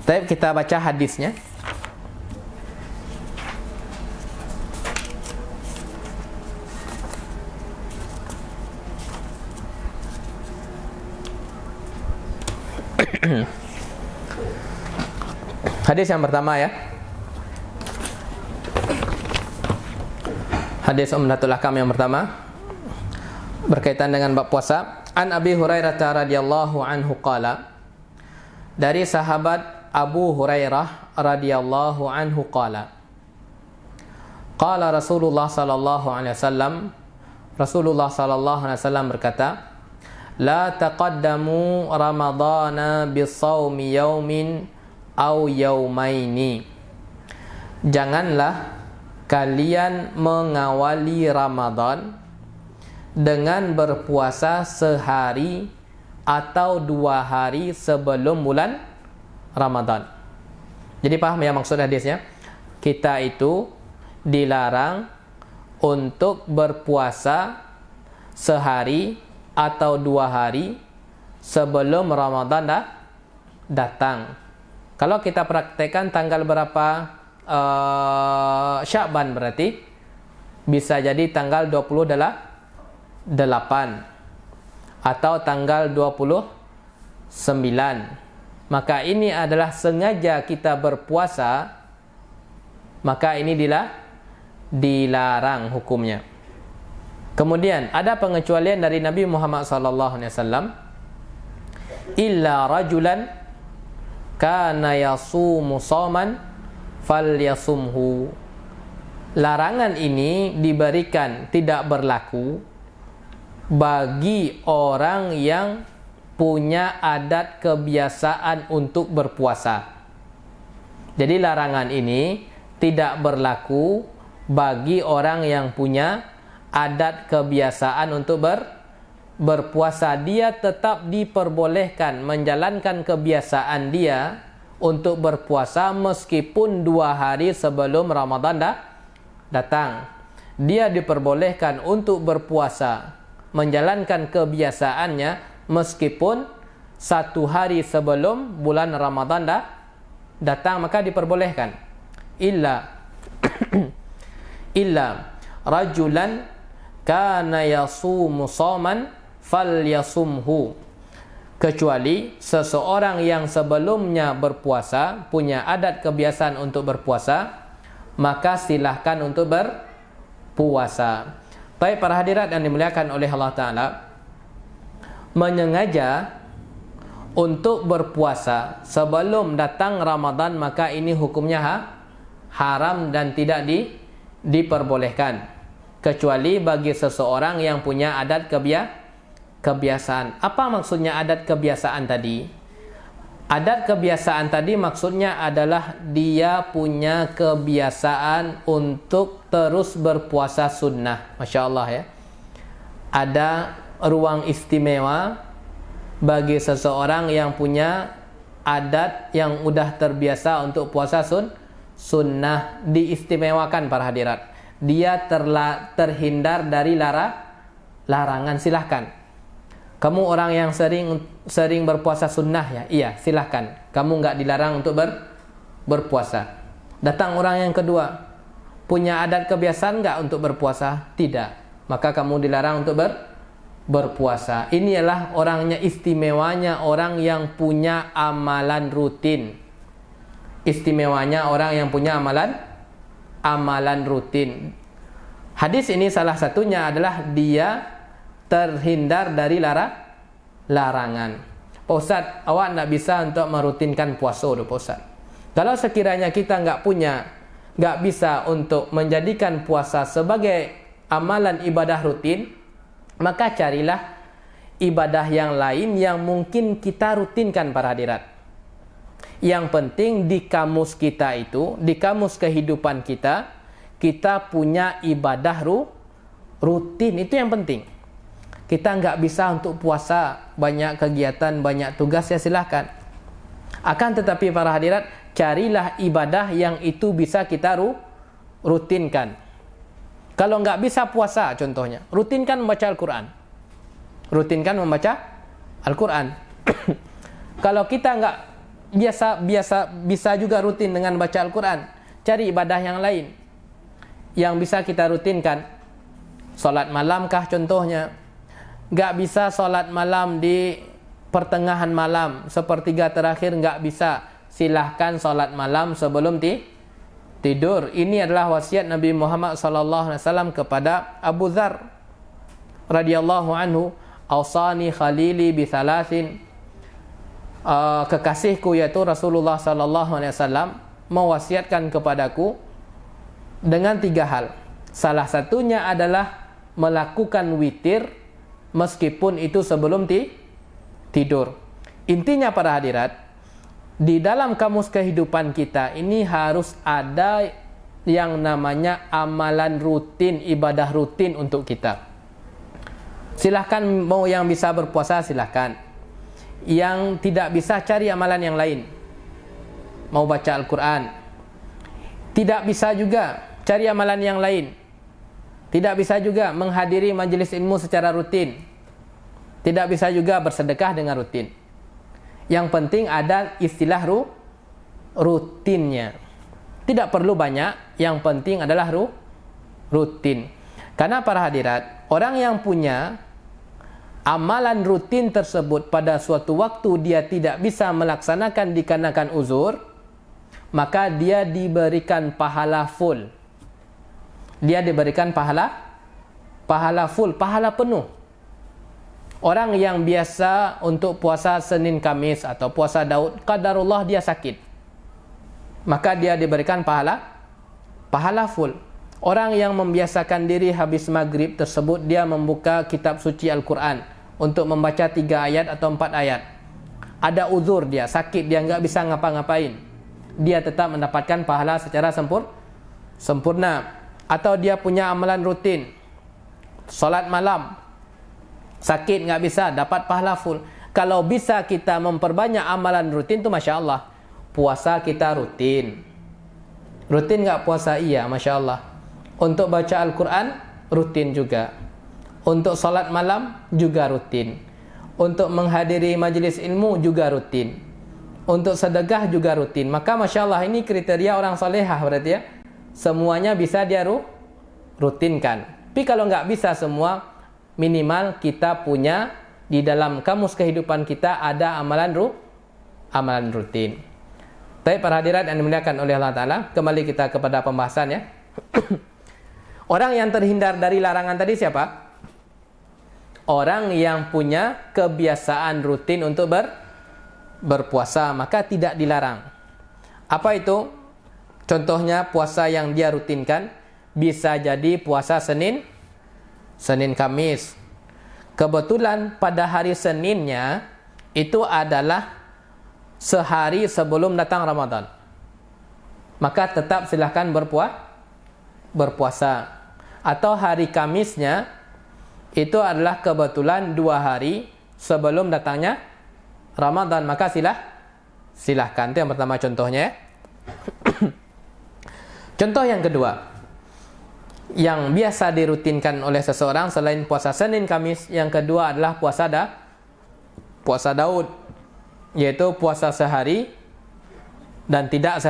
Speaker 1: Tapi kita baca hadisnya. Hadis yang pertama ya, hadis Umdatul Ahkam yang pertama berkaitan dengan bab puasa. An Abi Hurairah radhiyallahu anhu qala, dari sahabat Abu Hurairah radhiyallahu anhu qala, qala Rasulullah sallallahu alaihi wasallam, Rasulullah sallallahu alaihi wasallam berkata, la taqaddamu ramadhana bisawmi yaumin au yaumaini, janganlah kalian mengawali Ramadan dengan berpuasa sehari atau 2 hari sebelum bulan Ramadan. Jadi paham ya maksud hadisnya? Kita itu dilarang untuk berpuasa sehari atau 2 hari sebelum Ramadan datang. Kalau kita praktekkan tanggal berapa Sya'ban berarti bisa jadi tanggal 28 atau tanggal 29. Maka ini adalah sengaja kita berpuasa, maka ini dilarang hukumnya. Kemudian ada pengecualian dari Nabi Muhammad SAW, illa rajulan kana yasumu shawman falyasumhu. Larangan ini diberikan, tidak berlaku bagi orang yang punya adat kebiasaan untuk berpuasa. Jadi larangan ini tidak berlaku bagi orang yang punya adat kebiasaan untuk berpuasa. Dia tetap diperbolehkan menjalankan kebiasaan dia untuk berpuasa meskipun 2 hari sebelum Ramadan datang. Dia diperbolehkan untuk berpuasa, menjalankan kebiasaannya meskipun 1 hari sebelum bulan Ramadan datang, maka diperbolehkan. Illa rajulan kana yasumu shawman falyasumhu. Kecuali seseorang yang sebelumnya berpuasa, punya adat kebiasaan untuk berpuasa, maka silahkan untuk berpuasa. Baik para hadirat yang dimuliakan oleh Allah Ta'ala, menyengaja untuk berpuasa sebelum datang Ramadan, maka ini hukumnya haram dan tidak diperbolehkan. Kecuali bagi seseorang yang punya adat kebiasaan. Apa maksudnya adat kebiasaan tadi? Adat kebiasaan tadi maksudnya adalah dia punya kebiasaan untuk terus berpuasa sunnah. Masya Allah ya. Ada ruang istimewa bagi seseorang yang punya adat yang udah terbiasa untuk puasa sunnah. Diistimewakan para hadirat. Dia terhindar dari larangan. Silahkan. Kamu orang yang sering berpuasa sunnah ya? Iya, silahkan. Kamu nggak dilarang untuk berpuasa. Datang orang yang kedua, punya adat kebiasaan nggak untuk berpuasa? Tidak. Maka kamu dilarang untuk berpuasa. Ini adalah orangnya istimewanya orang yang punya amalan rutin. Istimewanya orang yang punya amalan rutin. Hadis ini salah satunya adalah dia terhindar dari larangan. Pak Ustaz, awak tidak bisa untuk merutinkan puasa Pak Ustaz. Kalau sekiranya kita nggak bisa untuk menjadikan puasa sebagai amalan ibadah rutin, maka carilah ibadah yang lain yang mungkin kita rutinkan para hadirat. Yang penting di kamus kita itu, di kamus kehidupan kita punya ibadah rutin. Itu yang penting. Kita nggak bisa untuk puasa, banyak kegiatan, banyak tugas, ya silahkan. Akan tetapi para hadirat, carilah ibadah yang itu bisa kita rutinkan. Kalau nggak bisa puasa contohnya, rutinkan membaca Al-Quran. Rutinkan membaca Al-Quran. Kalau kita nggak bisa juga rutin dengan baca Al-Quran, cari ibadah yang lain yang bisa kita rutinkan. Salat malamkah contohnya? Nggak bisa salat malam di pertengahan malam, sepertiga terakhir nggak bisa. Silahkan salat malam sebelum tidur. Ini adalah wasiat Nabi Muhammad SAW kepada Abu Dzar radhiyallahu anhu. Ausani khalili bi thalathin. Kekasihku yaitu Rasulullah SAW mewasiatkan kepadaku dengan 3 hal. Salah satunya adalah melakukan witir meskipun itu sebelum tidur. Intinya para hadirat, di dalam kamus kehidupan kita ini harus ada yang namanya amalan rutin, ibadah rutin untuk kita. Silahkan, mau yang bisa berpuasa silahkan. Yang tidak bisa, cari amalan yang lain. Mau baca Al-Quran, tidak bisa juga, cari amalan yang lain. Tidak bisa juga menghadiri majelis ilmu secara rutin. Tidak bisa juga bersedekah dengan rutin. Yang penting ada istilah rutinnya. Tidak perlu banyak, yang penting adalah rutin. Karena para hadirat, orang yang punya amalan rutin tersebut pada suatu waktu dia tidak bisa melaksanakan dikarenakan uzur, maka dia diberikan pahala full. Dia diberikan pahala full, pahala penuh. Orang yang biasa untuk puasa Senin Kamis atau puasa Daud, qadarullah dia sakit, maka dia diberikan pahala full. Orang yang membiasakan diri habis maghrib tersebut dia membuka kitab suci Al-Quran untuk membaca 3 ayat atau 4 ayat. Ada uzur dia, sakit, dia nggak bisa ngapa-ngapain, dia tetap mendapatkan pahala secara sempurna. Atau dia punya amalan rutin, solat malam, sakit nggak bisa, dapat pahala full. Kalau bisa kita memperbanyak amalan rutin tu Masya Allah. Puasa kita rutin. Rutin nggak puasa? Iya, Masya Allah. Untuk baca Al-Quran, rutin juga. Untuk salat malam, juga rutin. Untuk menghadiri majlis ilmu, juga rutin. Untuk sedekah, juga rutin. Maka Masya Allah, ini kriteria orang salehah berarti ya. Semuanya bisa dia rutinkan. Tapi kalau nggak bisa semua, minimal kita punya di dalam kamus kehidupan kita ada amalan rutin. Tapi para hadirat yang dimuliakan oleh Allah Ta'ala, kembali kita kepada pembahasan ya. Orang yang terhindar dari larangan tadi siapa? Orang yang punya kebiasaan rutin untuk berpuasa, maka tidak dilarang. Apa itu? Contohnya puasa yang dia rutinkan, bisa jadi puasa Senin Kamis. Kebetulan pada hari Seninnya itu adalah sehari sebelum datang Ramadan, maka tetap silahkan berpuasa. Atau hari Kamisnya itu adalah kebetulan 2 hari sebelum datangnya Ramadan, maka silahkan. Itu yang pertama contohnya. Contoh yang kedua, yang biasa dirutinkan oleh seseorang selain puasa Senin Kamis, yang kedua adalah puasa Daud, yaitu puasa sehari dan tidak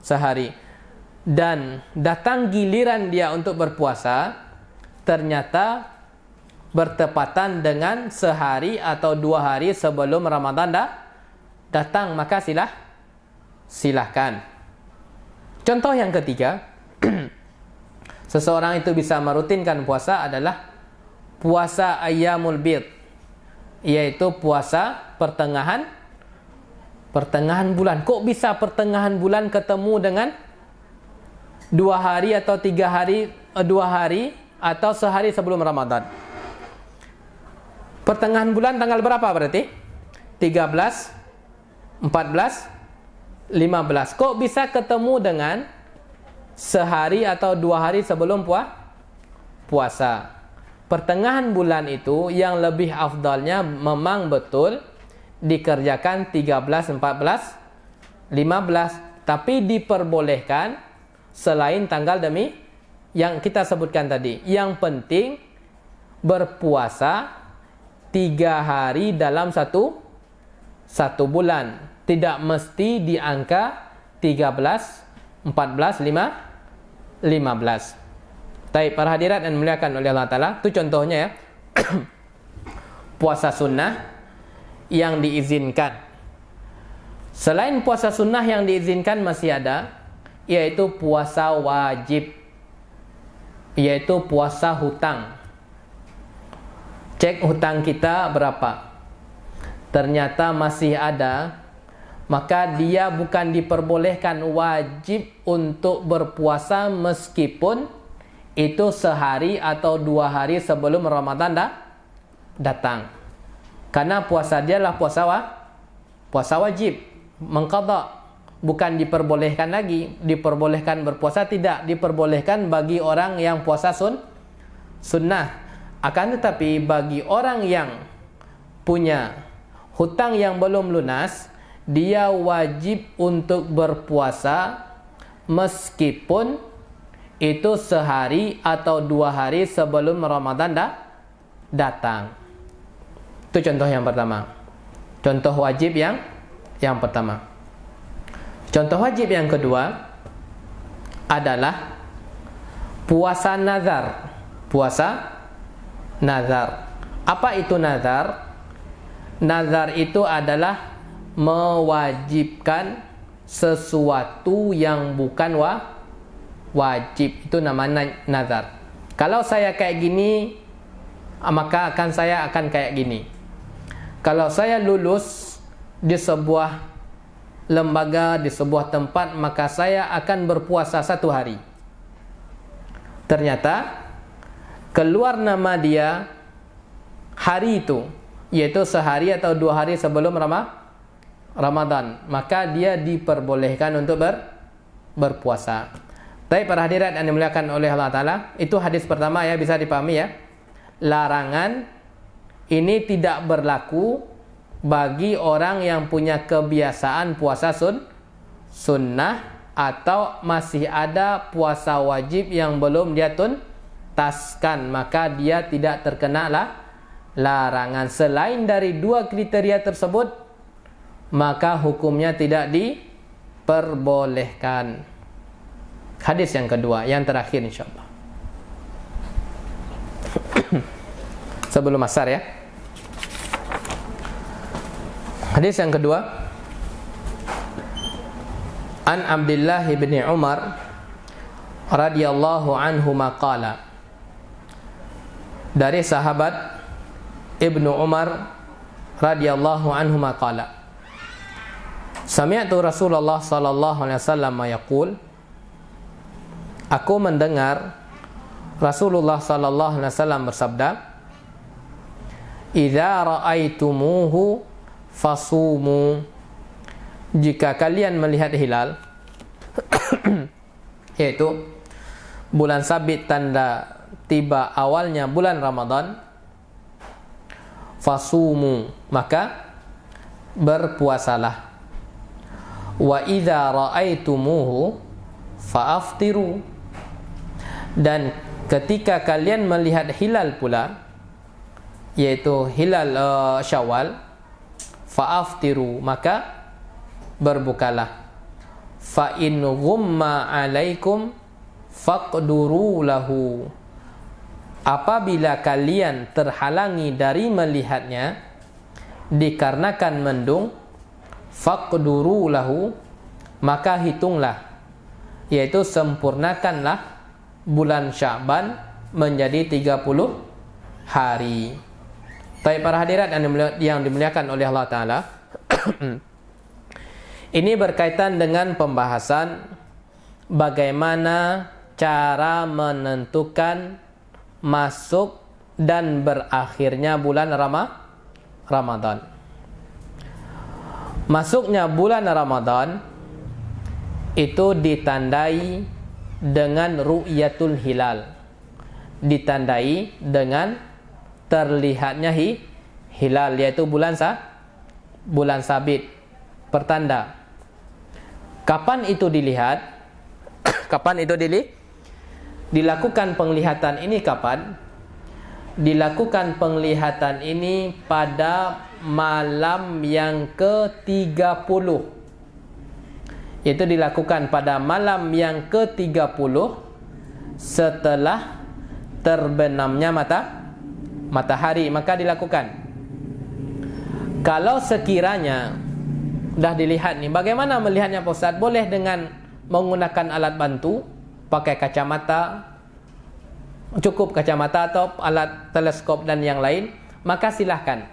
Speaker 1: sehari. Dan datang giliran dia untuk berpuasa ternyata bertepatan dengan sehari atau 2 hari sebelum Ramadan datang, maka silahkan. Contoh yang ketiga, seseorang itu bisa merutinkan puasa adalah puasa Ayyamul Bid, yaitu puasa pertengahan bulan. Kok bisa pertengahan bulan ketemu dengan 2 hari atau 3 hari, 2 hari atau sehari sebelum Ramadan? Pertengahan bulan tanggal berapa berarti? 13, 14, 15. Kok bisa ketemu dengan sehari atau 2 hari sebelum puasa? Pertengahan bulan itu yang lebih afdalnya memang betul dikerjakan 13, 14, 15. Tapi diperbolehkan selain tanggal demi yang kita sebutkan tadi. Yang penting berpuasa 3 hari dalam satu bulan. Tidak mesti di angka 13, 14, 15. Tapi para hadirat yang dimuliakan oleh Allah Ta'ala, itu contohnya ya. Puasa sunnah yang diizinkan. Selain puasa sunnah yang diizinkan masih ada, yaitu puasa wajib, yaitu puasa hutang. Cek hutang kita berapa, ternyata masih ada, maka dia bukan diperbolehkan wajib untuk berpuasa meskipun itu sehari atau 2 hari sebelum Ramadan datang. Karena puasa dia adalah puasa wajib, mengqadha, bukan diperbolehkan lagi. Diperbolehkan berpuasa tidak, diperbolehkan bagi orang yang puasa sunnah. Akan tetapi bagi orang yang punya hutang yang belum lunas, dia wajib untuk berpuasa meskipun itu sehari atau 2 hari sebelum Ramadan datang. Itu contoh yang pertama. Contoh wajib yang pertama. Contoh wajib yang kedua adalah puasa nazar. Puasa nazar. Apa itu nazar? Nazar itu adalah mewajibkan sesuatu yang bukan wajib. Itu namanya nazar. Kalau saya kayak gini, maka saya akan kayak gini. Kalau saya lulus di sebuah lembaga, di sebuah tempat, maka saya akan berpuasa 1 hari. Ternyata keluar nama dia hari itu, yaitu sehari atau 2 hari sebelum Ramadan, maka dia diperbolehkan untuk berpuasa. Tapi para hadirat yang dimuliakan oleh Allah Ta'ala, itu hadis pertama ya, bisa dipahami ya. Larangan ini tidak berlaku bagi orang yang punya kebiasaan puasa sunnah, atau masih ada puasa wajib yang belum dia tuntaskan, maka dia tidak terkena larangan. Selain dari 2 kriteria tersebut, maka hukumnya tidak diperbolehkan. Hadis yang kedua, yang terakhir insyaallah. Sebelum asar ya. Hadis yang kedua, An Abdullah bin Umar radhiyallahu anhu maqala, dari sahabat Ibnu Umar radhiyallahu anhu maqala, sami'tu Rasulullah sallallahu alaihi wasallam yaqul, aku mendengar Rasulullah sallallahu alaihi wasallam bersabda, idza ra'aitumuhu fasumu, jika kalian melihat hilal yaitu bulan sabit, tanda tiba awalnya bulan Ramadan, fasumu, maka berpuasalah. Wa idza ra'aitumuhu fa'aftiru, dan ketika kalian melihat hilal pula, yaitu hilal Syawal, fa'aftiru, maka berbukalah. Fa in ghumma alaikum faqduru lahu, apabila kalian terhalangi dari melihatnya dikarenakan mendung, faqduru lahu, maka hitunglah, yaitu sempurnakanlah bulan Sya'ban menjadi 30 hari. Baik para hadirat yang dimuliakan oleh Allah Ta'ala, ini berkaitan dengan pembahasan bagaimana cara menentukan masuk dan berakhirnya bulan Ramadan. Masuknya bulan Ramadan itu ditandai dengan ru'yatul hilal, ditandai dengan terlihatnya hilal, yaitu bulan sabit, pertanda. Kapan itu dilihat? Kapan itu dilakukan penglihatan ini? Kapan dilakukan penglihatan ini? Pada malam yang ke-30, yaitu dilakukan pada malam yang ke-30 setelah terbenamnya matahari, maka dilakukan. Kalau sekiranya dah dilihat nih, bagaimana melihatnya Pak Ustaz? Boleh dengan menggunakan alat bantu, pakai kacamata, cukup kacamata atau alat teleskop dan yang lain, maka silahkan.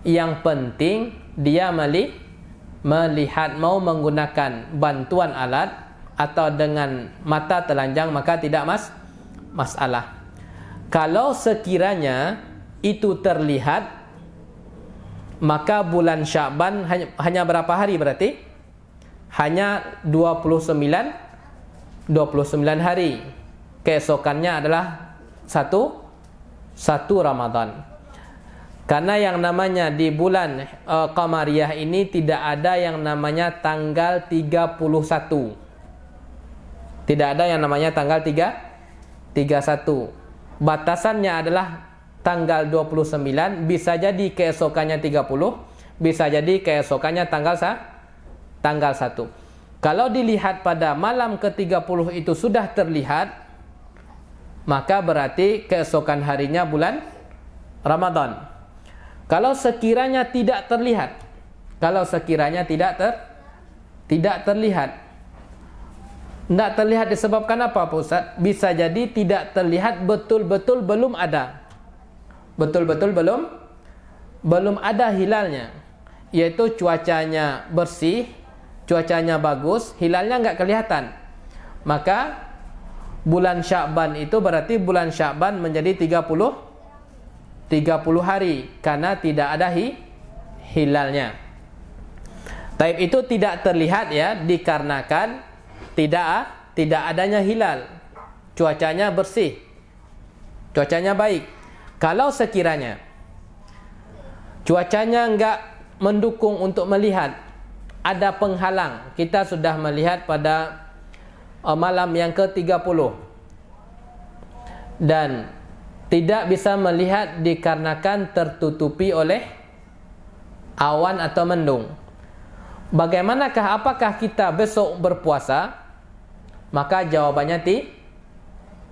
Speaker 1: Yang penting dia melihat, mau menggunakan bantuan alat atau dengan mata telanjang, maka tidak masalah. Kalau sekiranya itu terlihat, maka bulan Sya'ban hanya berapa hari berarti? Hanya 29 hari. Keesokannya adalah satu Ramadan. Karena yang namanya di bulan Qamariyah ini tidak ada yang namanya tanggal 31. Tidak ada yang namanya tanggal 31. Batasannya adalah tanggal 29, bisa jadi keesokannya 30, bisa jadi keesokannya tanggal 1. Kalau dilihat pada malam ke-30 itu sudah terlihat, maka berarti keesokan harinya bulan Ramadan. Kalau sekiranya tidak terlihat, tidak terlihat. Tidak terlihat disebabkan apa, Pak Ustaz? Bisa jadi tidak terlihat betul-betul belum ada. Betul-betul belum ada hilalnya. Yaitu cuacanya bersih, cuacanya bagus, hilalnya enggak kelihatan. Maka bulan Sya'ban itu berarti bulan Sya'ban menjadi 30 hari karena tidak ada hilalnya. Taib itu tidak terlihat ya, dikarenakan tidak adanya hilal. Cuacanya bersih, cuacanya baik. Kalau sekiranya cuacanya enggak mendukung untuk melihat, ada penghalang, kita sudah melihat pada malam yang ke-30 dan tidak bisa melihat dikarenakan tertutupi oleh awan atau mendung. Bagaimanakah, apakah kita besok berpuasa? Maka jawabannya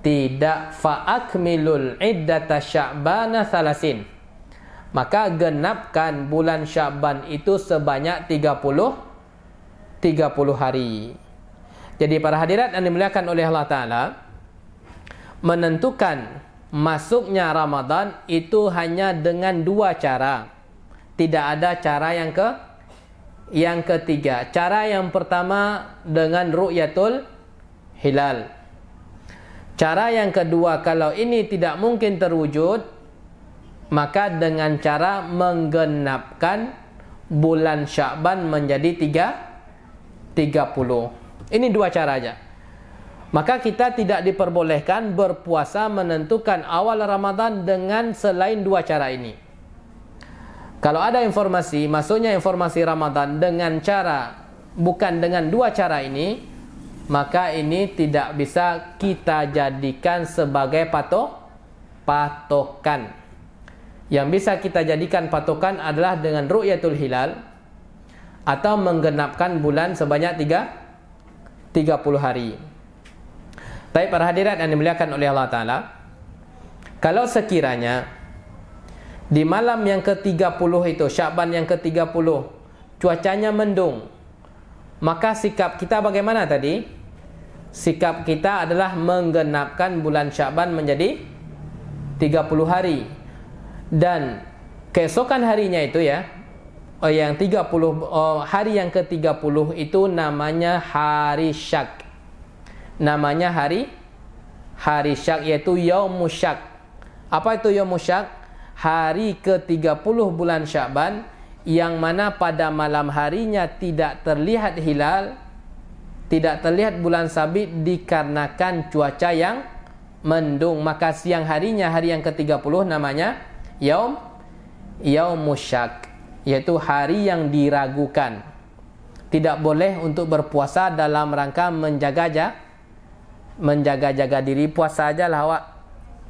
Speaker 1: tidak. Fa'akmilul iddata sya'bana salasin. Maka genapkan bulan Sya'ban itu sebanyak 30 hari. Jadi para hadirat yang dimuliakan oleh Allah Ta'ala, menentukan masuknya Ramadan itu hanya dengan dua cara. Tidak ada cara yang ketiga. Cara yang pertama dengan ru'yatul hilal. Cara yang kedua, kalau ini tidak mungkin terwujud, maka dengan cara menggenapkan bulan Sya'ban menjadi 30. Ini dua cara aja. Maka kita tidak diperbolehkan berpuasa menentukan awal Ramadan dengan selain dua cara ini. Kalau ada informasi, masuknya informasi Ramadan dengan cara, bukan dengan dua cara ini, maka ini tidak bisa kita jadikan sebagai patokan. Yang bisa kita jadikan patokan adalah dengan ru'yatul hilal atau menggenapkan bulan sebanyak 30 hari. Baik para hadirat yang dimuliakan oleh Allah Ta'ala, kalau sekiranya di malam yang ke-30 itu, Sya'ban yang ke-30, cuacanya mendung, maka sikap kita bagaimana tadi? Sikap kita adalah menggenapkan bulan Sya'ban menjadi 30 hari. Dan keesokan harinya itu ya, yang 30 hari yang ke-30 itu namanya hari Syak. Namanya hari Syak, yaitu Yaumus Syak. Apa itu Yaumus Syak? Hari ke-30 bulan Sya'ban, yang mana pada malam harinya tidak terlihat hilal, tidak terlihat bulan sabit dikarenakan cuaca yang mendung. Maka siang harinya, hari yang ke-30 namanya Yaumus Syak, yaitu hari yang diragukan. Tidak boleh untuk berpuasa dalam rangka menjaga diri. Puasa aja lah awak,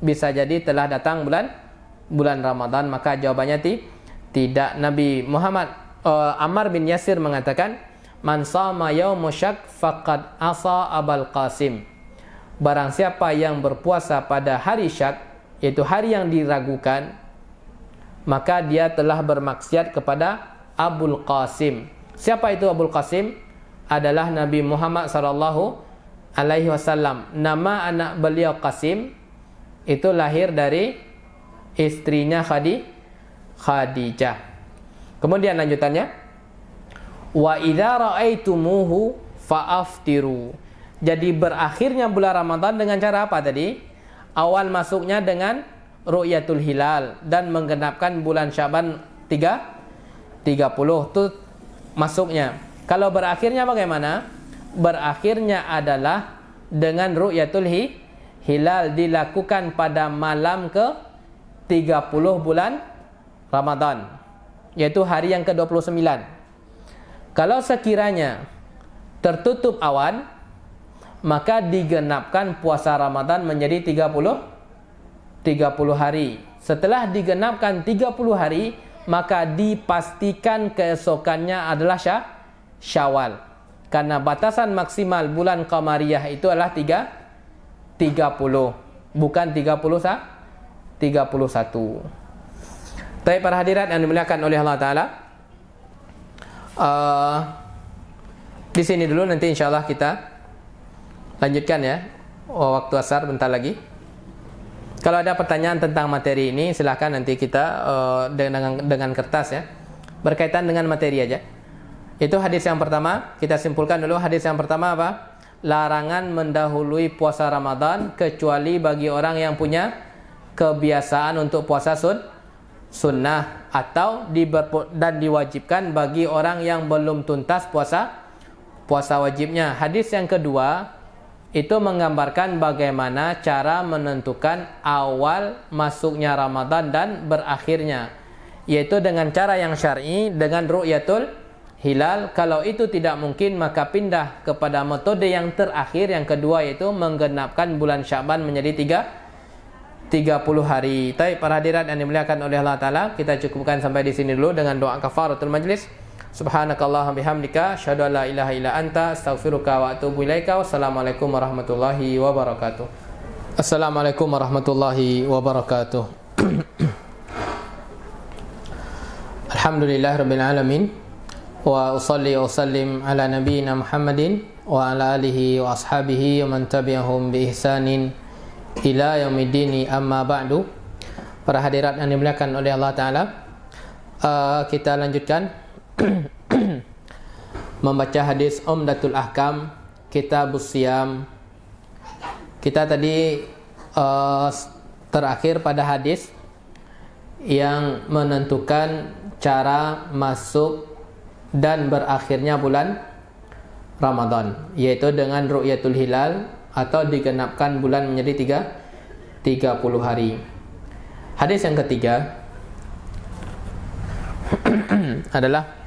Speaker 1: bisa jadi telah datang bulan Ramadan. Maka jawabannya tidak. Nabi Muhammad Ammar bin Yasir mengatakan, man shama yaumus syak faqad asa Abul Qasim. Barang siapa yang berpuasa pada hari Syak, yaitu hari yang diragukan, maka dia telah bermaksiat kepada Abul Qasim. Siapa itu Abul Qasim? Adalah Nabi Muhammad SAW. Nama anak beliau Qasim itu lahir dari istrinya Khadijah. Kemudian lanjutannya, wa idza ra'aitumuhu fa'aftiru. Jadi berakhirnya bulan Ramadan dengan cara apa tadi? Awal masuknya dengan ru'yatul hilal dan menggenapkan bulan Sya'ban 30 itu masuknya. Kalau berakhirnya bagaimana? Berakhirnya adalah dengan ru'yatul hilal dilakukan pada malam ke-30 bulan Ramadan, yaitu hari yang ke-29. Kalau sekiranya tertutup awan, maka digenapkan puasa Ramadan menjadi 30 hari setelah digenapkan 30 hari, maka dipastikan keesokannya adalah Syawal. Karena batasan maksimal bulan Qamariyah itu adalah 30, bukan 31. Baik para hadirat yang dimuliakan oleh Allah Ta'ala, di sini dulu, nanti insyaallah kita lanjutkan ya. Waktu asar bentar lagi. Kalau ada pertanyaan tentang materi ini, silahkan nanti kita dengan kertas ya, berkaitan dengan materi aja. Itu hadis yang pertama. Kita simpulkan dulu hadis yang pertama apa? Larangan mendahului puasa Ramadan kecuali bagi orang yang punya kebiasaan untuk puasa sunnah, atau dan diwajibkan bagi orang yang belum tuntas puasa wajibnya. Hadis yang kedua itu menggambarkan bagaimana cara menentukan awal masuknya Ramadan dan berakhirnya, yaitu dengan cara yang syar'i, dengan ru'yatul hilal. Kalau itu tidak mungkin, maka pindah kepada metode yang terakhir, yang kedua, yaitu menggenapkan bulan Sya'ban menjadi 30 hari. Baik para hadirat yang dimuliakan oleh Allah Ta'ala, kita cukupkan sampai di sini dulu dengan doa kafaratul majlis. Subhanakallahumma bihamdika, asyhadu an la ilaha illa anta, astaghfiruka wa atubu ilaika. Wassalamualaikum warahmatullahi wabarakatuh. Assalamualaikum warahmatullahi wabarakatuh. Alhamdulillahirabbil alamin, wa usalli wa usallim ala nabiyyina Muhammadin wa ala alihi wa ashabihi wa man tabi'ahum bi ihsanin ila yaumiddin, amma ba'du. Para hadirat yang dimuliakan oleh Allah Ta'ala, kita lanjutkan membaca hadis Umdatul Ahkam, Kitabus Siyam. Kita tadi terakhir pada hadis yang menentukan cara masuk dan berakhirnya bulan Ramadan, yaitu dengan ru'yatul hilal atau digenapkan bulan menjadi 30 hari. Hadis yang ketiga adalah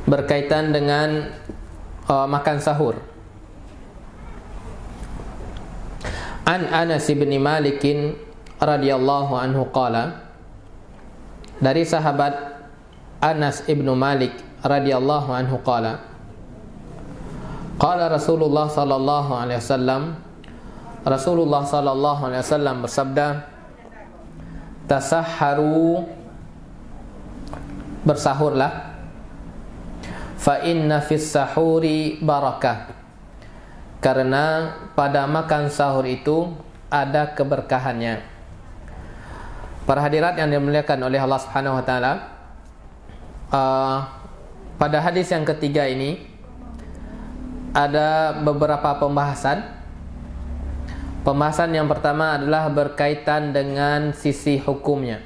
Speaker 1: berkaitan dengan makan sahur. An Anas bin Malik radhiyallahu anhu qala, dari sahabat Anas ibnu Malik radhiyallahu anhu qala, qala Rasulullah sallallahu alaihi wasallam, Rasulullah sallallahu alaihi wasallam bersabda, tasahharu, bersahurlah, fa inna fis sahuri barakah, karena pada makan sahur itu ada keberkahannya. Para hadirat yang dimuliakan oleh Allah Subhanahu wa taala, pada hadis yang ketiga ini ada beberapa pembahasan. Pembahasan yang pertama adalah berkaitan dengan sisi hukumnya.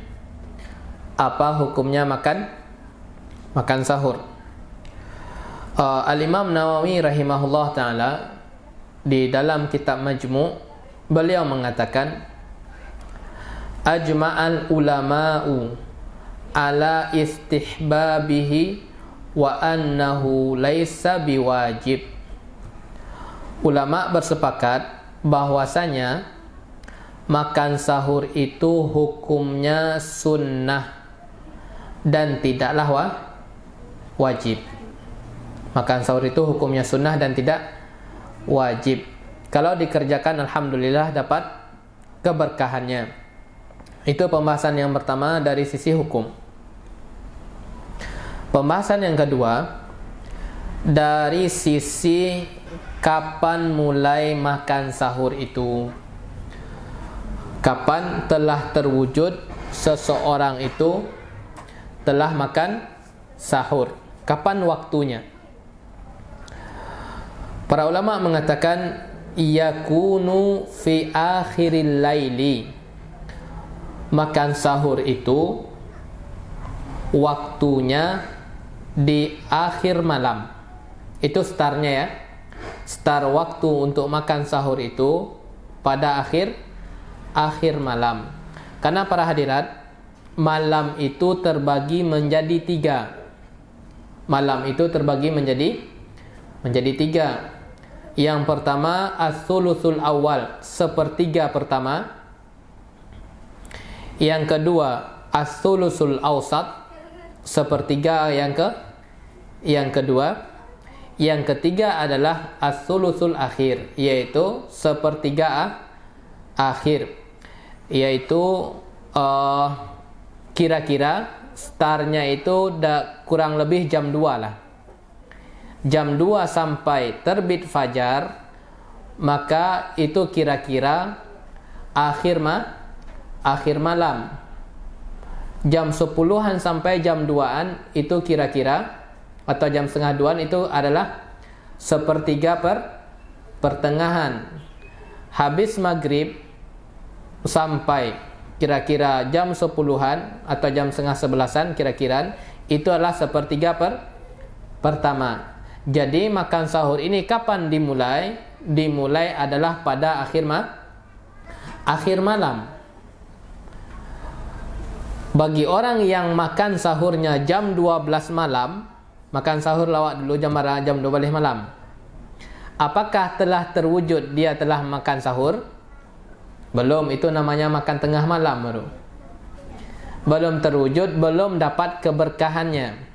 Speaker 1: Apa hukumnya makan sahur? Al-Imam Nawawi rahimahullah ta'ala di dalam kitab Majmu', beliau mengatakan, ajma'al ulama'u ala istihbabihi wa annahu laisa biwajib. Ulama bersepakat bahwasanya makan sahur itu hukumnya sunnah dan tidaklah wajib. Makan sahur itu hukumnya sunnah dan tidak wajib. Kalau dikerjakan, alhamdulillah dapat keberkahannya. Itu pembahasan yang pertama dari sisi hukum. Pembahasan yang kedua dari sisi kapan mulai makan sahur itu. Kapan telah terwujud seseorang itu telah makan sahur? Kapan waktunya? Para ulama mengatakan yakunu fi akhiril laili. Makan sahur itu waktunya di akhir malam. Itu startnya ya. Start waktu untuk makan sahur itu pada akhir malam. Karena para hadirat, malam itu terbagi menjadi 3. Malam itu terbagi menjadi 3. Yang pertama as-sulusul awal, sepertiga pertama. Yang kedua, as-sulusul awsat, sepertiga yang kedua. Yang ketiga adalah as-sulusul akhir, yaitu sepertiga akhir, yaitu kira-kira startnya itu kurang lebih jam 2 lah. Jam 2 sampai terbit fajar, maka itu kira-kira akhir malam. Jam 10-an sampai jam 2-an itu kira-kira, atau jam setengah 2-an itu adalah sepertiga pertengahan. Habis maghrib sampai kira-kira jam 10-an atau jam setengah 11-an kira-kira, itu adalah sepertiga pertama. Jadi makan sahur ini kapan dimulai? Dimulai adalah pada akhir malam. Bagi orang yang makan sahurnya jam 12 malam, makan sahur lawak dulu jam 12 malam, apakah telah terwujud dia telah makan sahur? Belum, itu namanya makan tengah malam baru. Belum terwujud, belum dapat keberkahannya.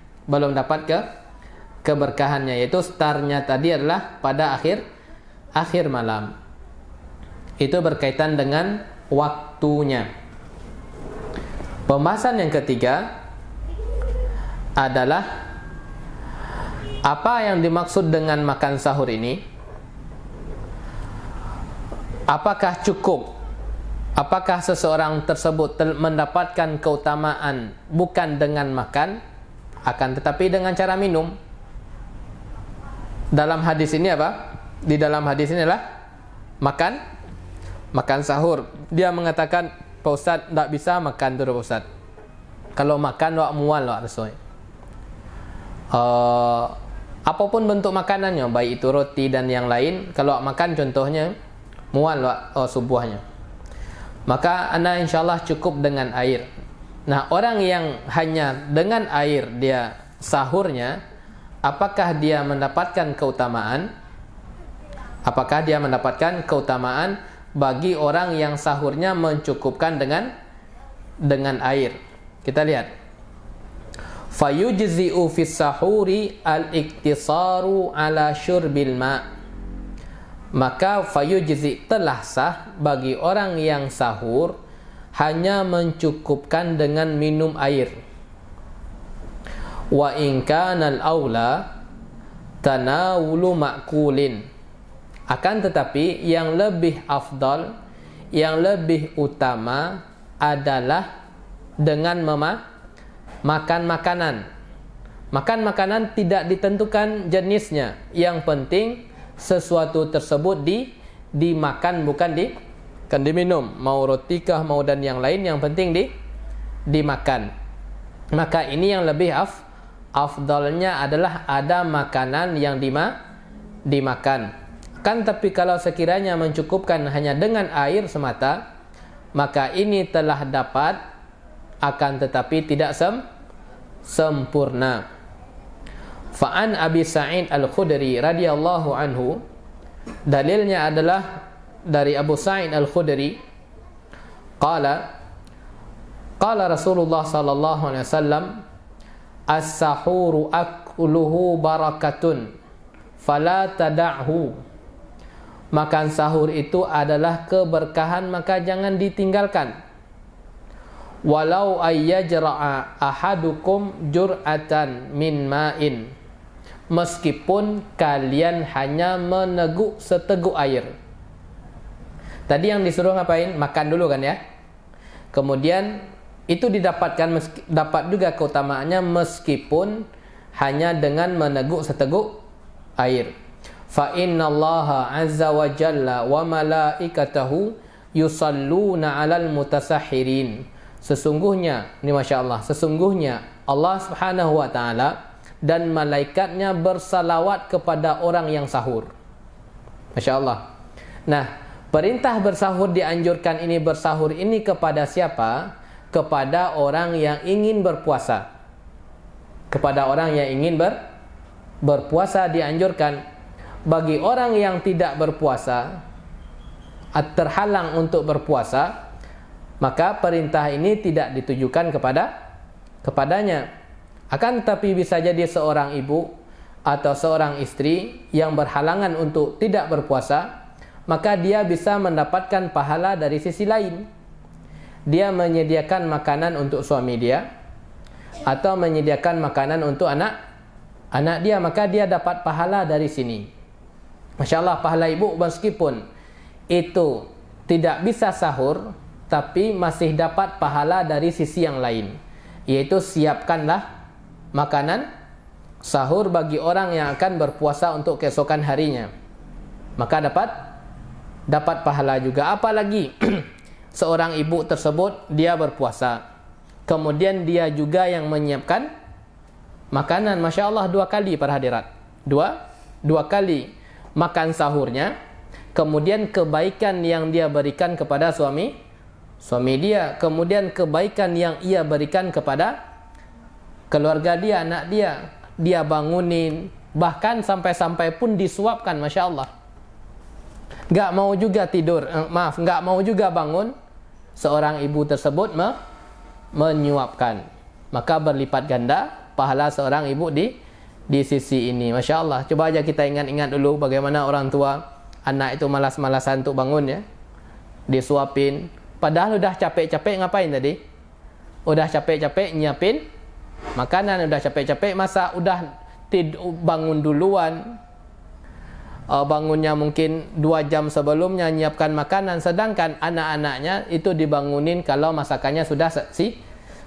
Speaker 1: Keberkahannya, yaitu startnya tadi adalah pada akhir malam. Itu berkaitan dengan waktunya. Pembahasan yang ketiga adalah apa yang dimaksud dengan makan sahur ini? Apakah cukup? Apakah seseorang tersebut mendapatkan keutamaan bukan dengan makan, akan tetapi dengan cara minum? Dalam hadis ini apa? Di dalam hadis ini adalah makan sahur. Dia mengatakan, Pak Ustaz, tak bisa makan tu Pak Ustaz. Kalau makan wak mual wak rasoi. Apapun bentuk makanannya, baik itu roti dan yang lain, kalau makan contohnya mual wak subuhnya, maka anda insyaallah cukup dengan air. Nah, orang yang hanya dengan air dia sahurnya, apakah dia mendapatkan keutamaan? Apakah dia mendapatkan keutamaan bagi orang yang sahurnya mencukupkan dengan air? Kita lihat. Fayujzi'u fis sahuri al-iktisaru ala syurbil ma'. Maka fayujzi, telah sah bagi orang yang sahur hanya mencukupkan dengan minum air. Wa in kana al-aula tanawulu ma'kulin. Akan tetapi yang lebih afdal, yang lebih utama adalah dengan makan makanan. Makan makanan tidak ditentukan jenisnya. Yang penting sesuatu tersebut dimakan, bukan diminum. Mau rotikah, mau dan yang lain, yang penting dimakan. Maka ini yang lebih afdalnya adalah ada makanan yang dimakan. Kan tapi kalau sekiranya mencukupkan hanya dengan air semata, maka ini telah dapat, akan tetapi tidak sempurna. Fa'an Abi Sa'id Al-Khudri radhiyallahu anhu, dalilnya adalah dari Abu Sa'id Al-Khudri, qala Rasulullah sallallahu alaihi wasallam, as-sahuru akluhu barakatun fala tada'hu. Makan sahur itu adalah keberkahan, maka jangan ditinggalkan. Walau ayyajra'a ahadukum jur'atan min ma'in. Meskipun kalian hanya meneguk seteguk air. Tadi yang disuruh ngapain? Makan dulu kan ya. Kemudian itu didapatkan, dapat juga keutamaannya meskipun hanya dengan meneguk seteguk air. Fa innallaha azza wa jalla wa malaikatahu yusalluna 'alal mutasahhirin. Sesungguhnya, ini Masya Allah, sesungguhnya Allah subhanahu wa ta'ala dan malaikatnya bersalawat kepada orang yang sahur. Masya Allah. Nah, perintah bersahur dianjurkan ini, bersahur ini kepada siapa? Kepada orang yang ingin berpuasa. Kepada orang yang ingin berpuasa dianjurkan. Bagi orang yang tidak berpuasa, terhalang untuk berpuasa, maka perintah ini tidak ditujukan kepadanya. Akan tetapi bisa jadi seorang ibu atau seorang istri yang berhalangan untuk tidak berpuasa, maka dia bisa mendapatkan pahala dari sisi lain. Dia menyediakan makanan untuk suami dia atau menyediakan makanan untuk anak dia, maka dia dapat pahala dari sini. Masya Allah, pahala ibu meskipun itu tidak bisa sahur, tapi masih dapat pahala dari sisi yang lain, yaitu siapkanlah makanan sahur bagi orang yang akan berpuasa untuk keesokan harinya, maka dapat pahala juga. Apalagi seorang ibu tersebut dia berpuasa, kemudian dia juga yang menyiapkan makanan. Masya Allah, 2 kali para hadirat, dua kali makan sahurnya, kemudian kebaikan yang dia berikan kepada suami dia, kemudian kebaikan yang ia berikan kepada keluarga dia, anak dia bangunin, bahkan sampai-sampai pun disuapkan. Masya Allah, nggak mau juga tidur, nggak mau juga bangun, seorang ibu tersebut menyuapkan, maka berlipat ganda pahala seorang ibu di sisi ini. Masya Allah, coba aja kita ingat-ingat dulu bagaimana orang tua anak itu malas-malasan untuk bangun ya, disuapin, padahal udah capek-capek ngapain tadi? Udah capek-capek nyiapin makanan, udah capek-capek masak, udah bangun duluan. Bangunnya mungkin 2 jam sebelumnya nyiapkan makanan, sedangkan anak-anaknya itu dibangunin kalau masakannya sudah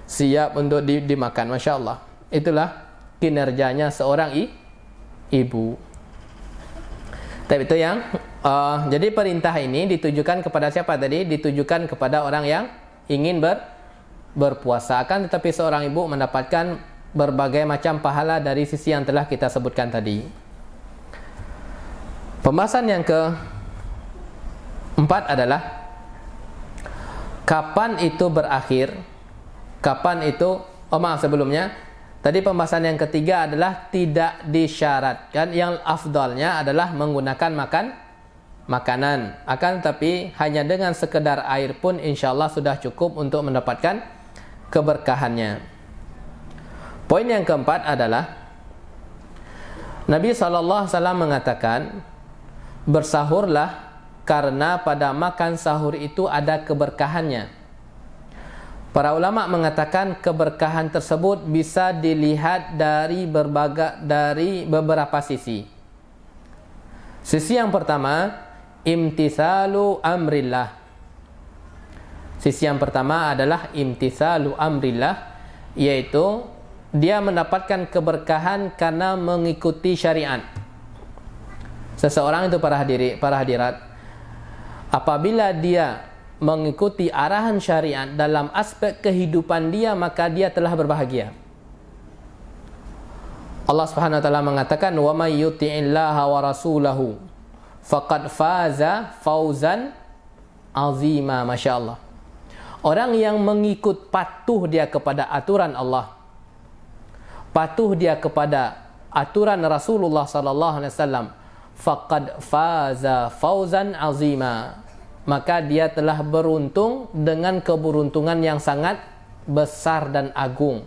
Speaker 1: siap untuk dimakan. Masya Allah, itulah kinerjanya seorang ibu. Tapi itu yang jadi perintah ini ditujukan kepada siapa tadi? Ditujukan kepada orang yang ingin berpuasa. Akan tetapi seorang ibu mendapatkan berbagai macam pahala dari sisi yang telah kita sebutkan tadi. Pembahasan yang keempat adalah kapan itu berakhir, kapan itu, sebelumnya tadi pembahasan yang ketiga adalah tidak disyaratkan, yang afdalnya adalah menggunakan makanan. Akan tetapi hanya dengan sekedar air pun insyaallah sudah cukup untuk mendapatkan keberkahannya. Poin yang keempat adalah Nabi SAW mengatakan, bersahurlah karena pada makan sahur itu ada keberkahannya. Para ulama mengatakan keberkahan tersebut bisa dilihat dari beberapa sisi. Sisi yang pertama, imtithalu amrillah. Sisi yang pertama adalah imtithalu amrillah, yaitu dia mendapatkan keberkahan karena mengikuti syariat. Seseorang itu para hadirat, apabila dia mengikuti arahan syariat dalam aspek kehidupan dia, maka dia telah berbahagia. Allah Subhanahu wa taala mengatakan, "Wa may yuti'illaha wa rasulahu faqad faza fauzan azima." Masya Allah, orang yang patuh dia kepada aturan Allah, patuh dia kepada aturan Rasulullah sallallahu alaihi wasallam, faqad faza fauzan azima, maka dia telah beruntung dengan keberuntungan yang sangat besar dan agung.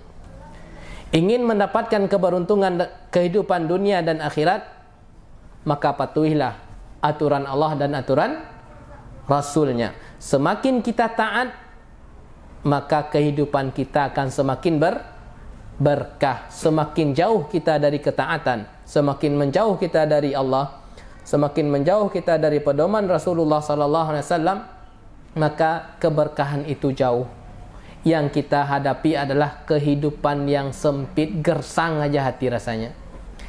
Speaker 1: Ingin mendapatkan keberuntungan kehidupan dunia dan akhirat, maka patuhilah aturan Allah dan aturan Rasulnya. Semakin kita taat, maka kehidupan kita akan semakin berkah. Semakin jauh kita dari ketaatan, semakin menjauh kita dari Allah, semakin menjauh kita dari pedoman Rasulullah sallallahu alaihi wasallam, maka keberkahan itu jauh. Yang kita hadapi adalah kehidupan yang sempit, gersang aja hati rasanya,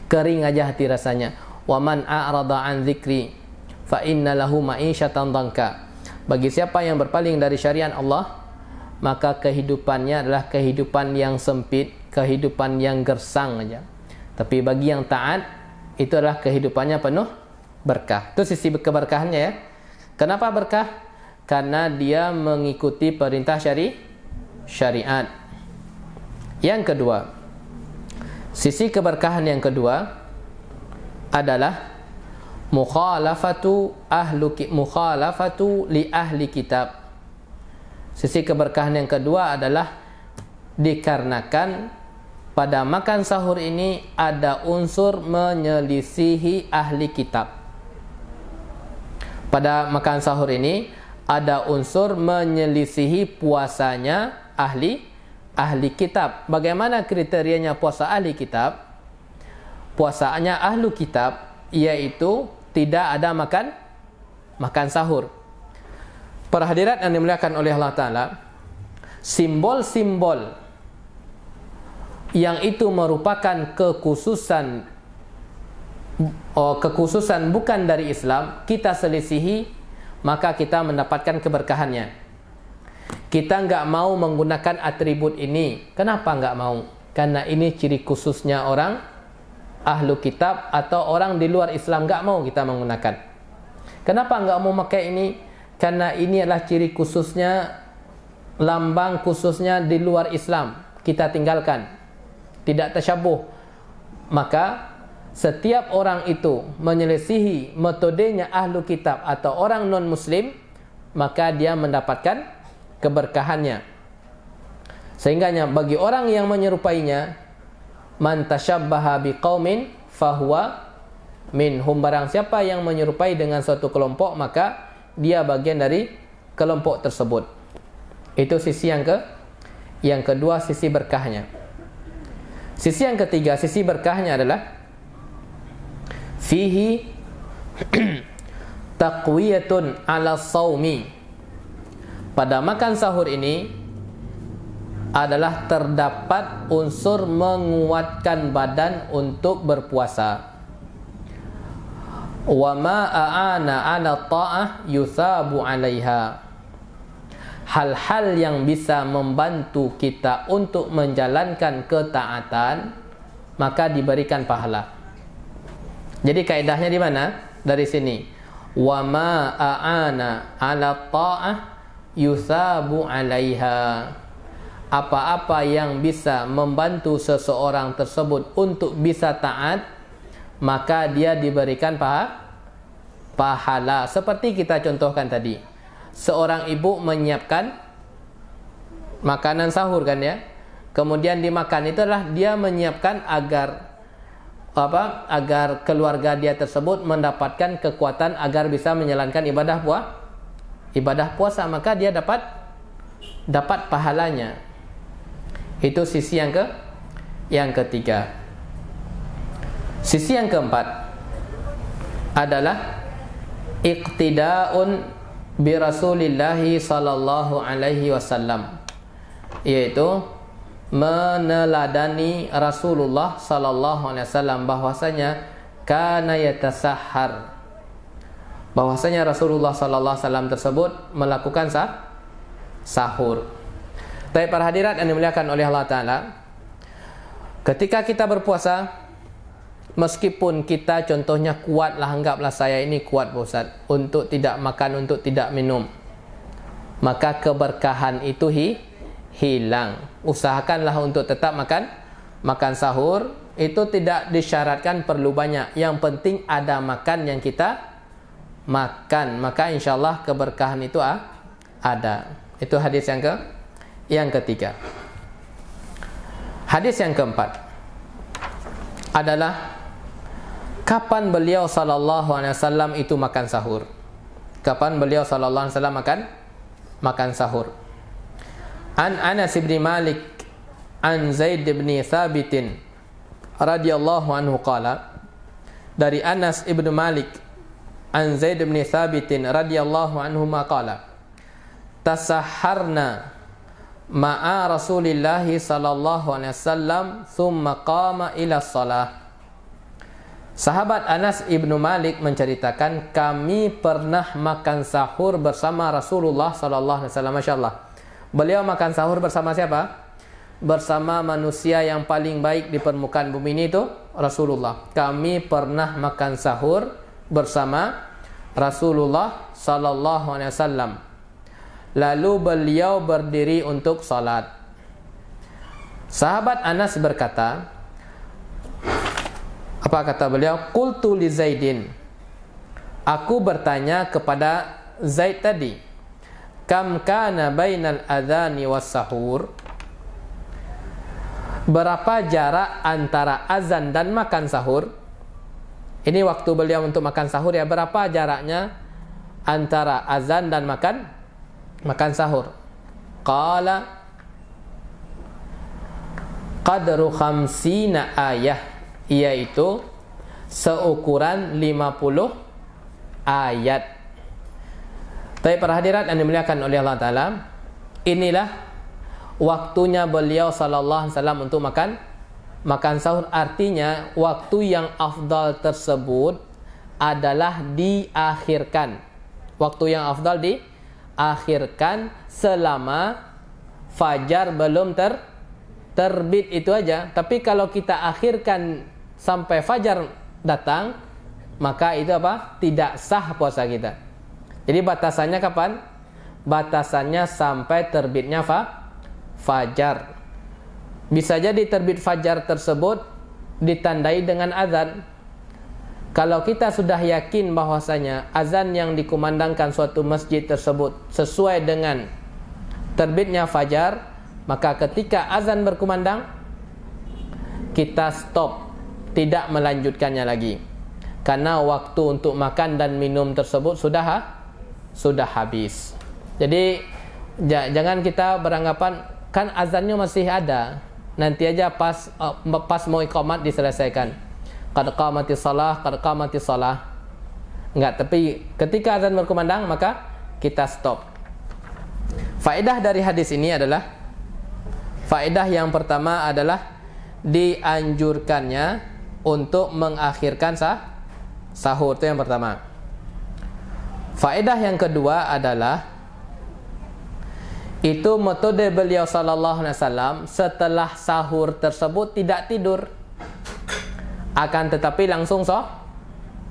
Speaker 1: kering aja hati rasanya. Wa man a'rada an dzikri fa inna lahu ma'isyatan dhanka. Bagi siapa yang berpaling dari syariat Allah, maka kehidupannya adalah kehidupan yang sempit, kehidupan yang gersang aja. Tapi bagi yang taat, itu adalah kehidupannya penuh berkah. Itu sisi keberkahannya ya. Kenapa berkah? Karena dia mengikuti perintah syariat. Yang kedua, sisi keberkahan yang kedua adalah mukhalafatu li ahli kitab. Sisi keberkahan yang kedua adalah dikarenakan pada makan sahur ini ada unsur menyelisihi ahli kitab. Pada makan sahur ini ada unsur menyelisihi puasanya ahli kitab. Bagaimana kriterianya puasa ahli kitab? Puasanya ahlu kitab yaitu tidak ada makan sahur. Para hadirat yang dimuliakan oleh Allah Ta'ala, simbol-simbol yang itu merupakan kekhususan bukan dari Islam, kita selisihi, maka kita mendapatkan keberkahannya. Kita enggak mau menggunakan atribut ini. Kenapa enggak mau? Karena ini ciri khususnya orang ahlu kitab atau orang di luar Islam, enggak mau kita menggunakan. Kenapa enggak mau pakai ini? Karena ini adalah ciri khususnya, lambang khususnya di luar Islam. Kita tinggalkan, tidak tasyabuh. Maka setiap orang itu menyelisihi metodenya ahlu kitab atau orang non muslim, maka dia mendapatkan keberkahannya. Sehingga bagi orang yang menyerupainya, man tasyabbaha biqaumin fahuwa minhum, barang siapa yang menyerupai dengan suatu kelompok, maka dia bagian dari kelompok tersebut. Itu sisi yang kedua, sisi berkahnya. Sisi yang ketiga, sisi berkahnya adalah fihi taqwiyatun ala saumi. Pada makan sahur ini adalah terdapat unsur menguatkan badan untuk berpuasa. Wa ma a'ana 'ala ta'ah yusabu 'alaiha. Hal-hal yang bisa membantu kita untuk menjalankan ketaatan, maka diberikan pahala. Jadi kaidahnya di mana? Dari sini. Wa ma a'ana 'ala ta'ah yusabu 'alaiha. Apa-apa yang bisa membantu seseorang tersebut untuk bisa taat, maka dia diberikan pahala. Seperti kita contohkan tadi, seorang ibu menyiapkan makanan sahur kan ya, kemudian dimakan, itulah dia menyiapkan agar keluarga dia tersebut mendapatkan kekuatan agar bisa menjalankan ibadah puasa, maka dia dapat pahalanya. Itu sisi yang ketiga. Sisi yang keempat adalah iqtida'un bi Rasulillahi sallallahu alaihi wasallam, yaitu meneladani Rasulullah sallallahu alaihi wasallam, bahwasanya kana yatasahhar, bahwasanya Rasulullah sallallahu alaihi wasallam tersebut melakukan sahur. Baik para hadirat yang dimuliakan oleh Allah Ta'ala, ketika kita berpuasa, meskipun kita contohnya kuatlah, anggaplah saya ini kuat Ustaz, untuk tidak makan, untuk tidak minum, maka keberkahan itu hilang. Usahakanlah untuk tetap makan sahur. Itu tidak disyaratkan perlu banyak, yang penting ada makan yang kita makan, maka insyaallah keberkahan itu ada. Itu hadis yang ketiga. Hadis yang keempat adalah kapan beliau sallallahu alaihi wasallam itu makan sahur. Kapan beliau sallallahu alaihi wasallam makan sahur? An Anas bin Malik an Zaid bin Thabit radhiyallahu anhu qala, dari Anas ibn Malik an Zaid bin Thabit radhiyallahu anhu qala, tasahharna ma'a Rasulillah sallallahu alaihi wasallam thumma qama ila shalah. Sahabat Anas ibnu Malik menceritakan, kami pernah makan sahur bersama Rasulullah sallallahu alaihi wasallam. Masyaallah. Beliau makan sahur bersama siapa? Bersama manusia yang paling baik di permukaan bumi ini, itu Rasulullah. Kami pernah makan sahur bersama Rasulullah sallallahu alaihi wasallam. Lalu beliau berdiri untuk salat. Sahabat Anas berkata, apa kata beliau? Qultu li Zaidin, aku bertanya kepada Zaid tadi, kam kana bainal adzani was sahur, berapa jarak antara azan dan makan sahur. Ini waktu beliau untuk makan sahur ya, berapa jaraknya antara azan dan makan sahur. Qala qadru khamsina ayah, yaitu seukuran 50 ayat. Tapi para hadirat yang dimuliakan oleh Allah Ta'ala, inilah waktunya beliau sallallahu alaihi wasallam untuk makan sahur. Artinya waktu yang afdal tersebut adalah diakhirkan. Waktu yang afdal diakhirkan selama fajar belum terbit, itu aja. Tapi kalau kita akhirkan sampai fajar datang, maka itu apa? Tidak sah puasa kita. Jadi batasannya kapan? Batasannya sampai terbitnya fajar. Bisa jadi terbit fajar tersebut ditandai dengan azan. Kalau kita sudah yakin bahwasanya azan yang dikumandangkan suatu masjid tersebut sesuai dengan terbitnya fajar, maka ketika azan berkumandang, kita stop, tidak melanjutkannya lagi. Karena waktu untuk makan dan minum tersebut sudah habis. Jadi jangan kita beranggapan kan azannya masih ada, nanti aja pas mau iqamat diselesaikan. Qad qamatis shalah. Enggak, tapi ketika azan berkumandang maka kita stop. Faedah dari hadis ini adalah, faedah yang pertama adalah dianjurkannya untuk mengakhirkan sahur, itu yang pertama. Faedah yang kedua adalah itu metode beliau sallallahu alaihi wasallam setelah sahur tersebut tidak tidur, akan tetapi langsung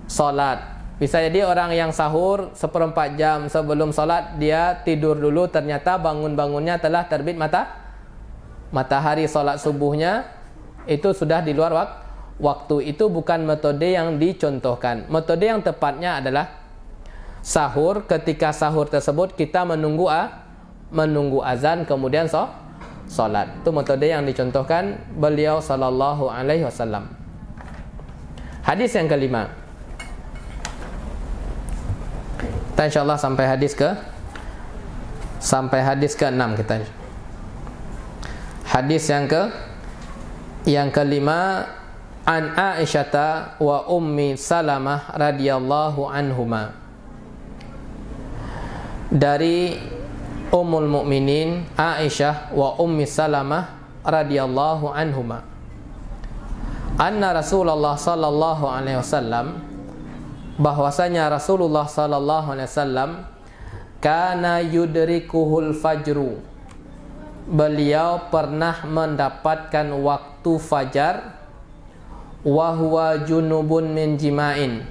Speaker 1: solat. Bisa jadi orang yang sahur 1/4 jam sebelum solat dia tidur dulu, ternyata bangunnya telah terbit matahari, solat subuhnya itu sudah di luar waktu. Itu bukan metode yang dicontohkan. Metode yang tepatnya adalah sahur. Ketika sahur tersebut kita menunggu azan kemudian solat. Itu metode yang dicontohkan beliau sallallahu alaihi wasallam. Hadis yang kelima. Kita insyaallah sampai hadis ke-6 kita. Hadis yang kelima, an Aisyah wa Ummi Salamah radhiyallahu anhuma. Dari Ummul Mukminin Aisyah wa Ummi Salamah radhiyallahu anhuma. Anna Rasulullah sallallahu alaihi wasallam, bahwasanya Rasulullah sallallahu alaihi wasallam kana yudrikuhul fajru, beliau pernah mendapatkan waktu fajar, wa huwa junubun min jima'in,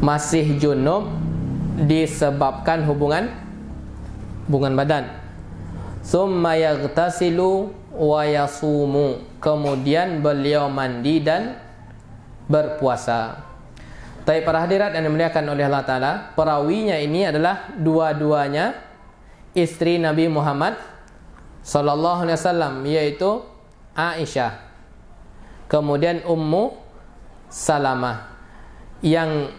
Speaker 1: masih junub disebabkan hubungan badan. Summa yaghtasilu wa yasumu, kemudian beliau mandi dan berpuasa. Tapi para hadirat yang dimuliakan oleh Allah Ta'ala, perawinya ini adalah dua-duanya istri Nabi Muhammad sallallahu alaihi wasallam, yaitu Aisyah, kemudian Ummu Salamah. Yang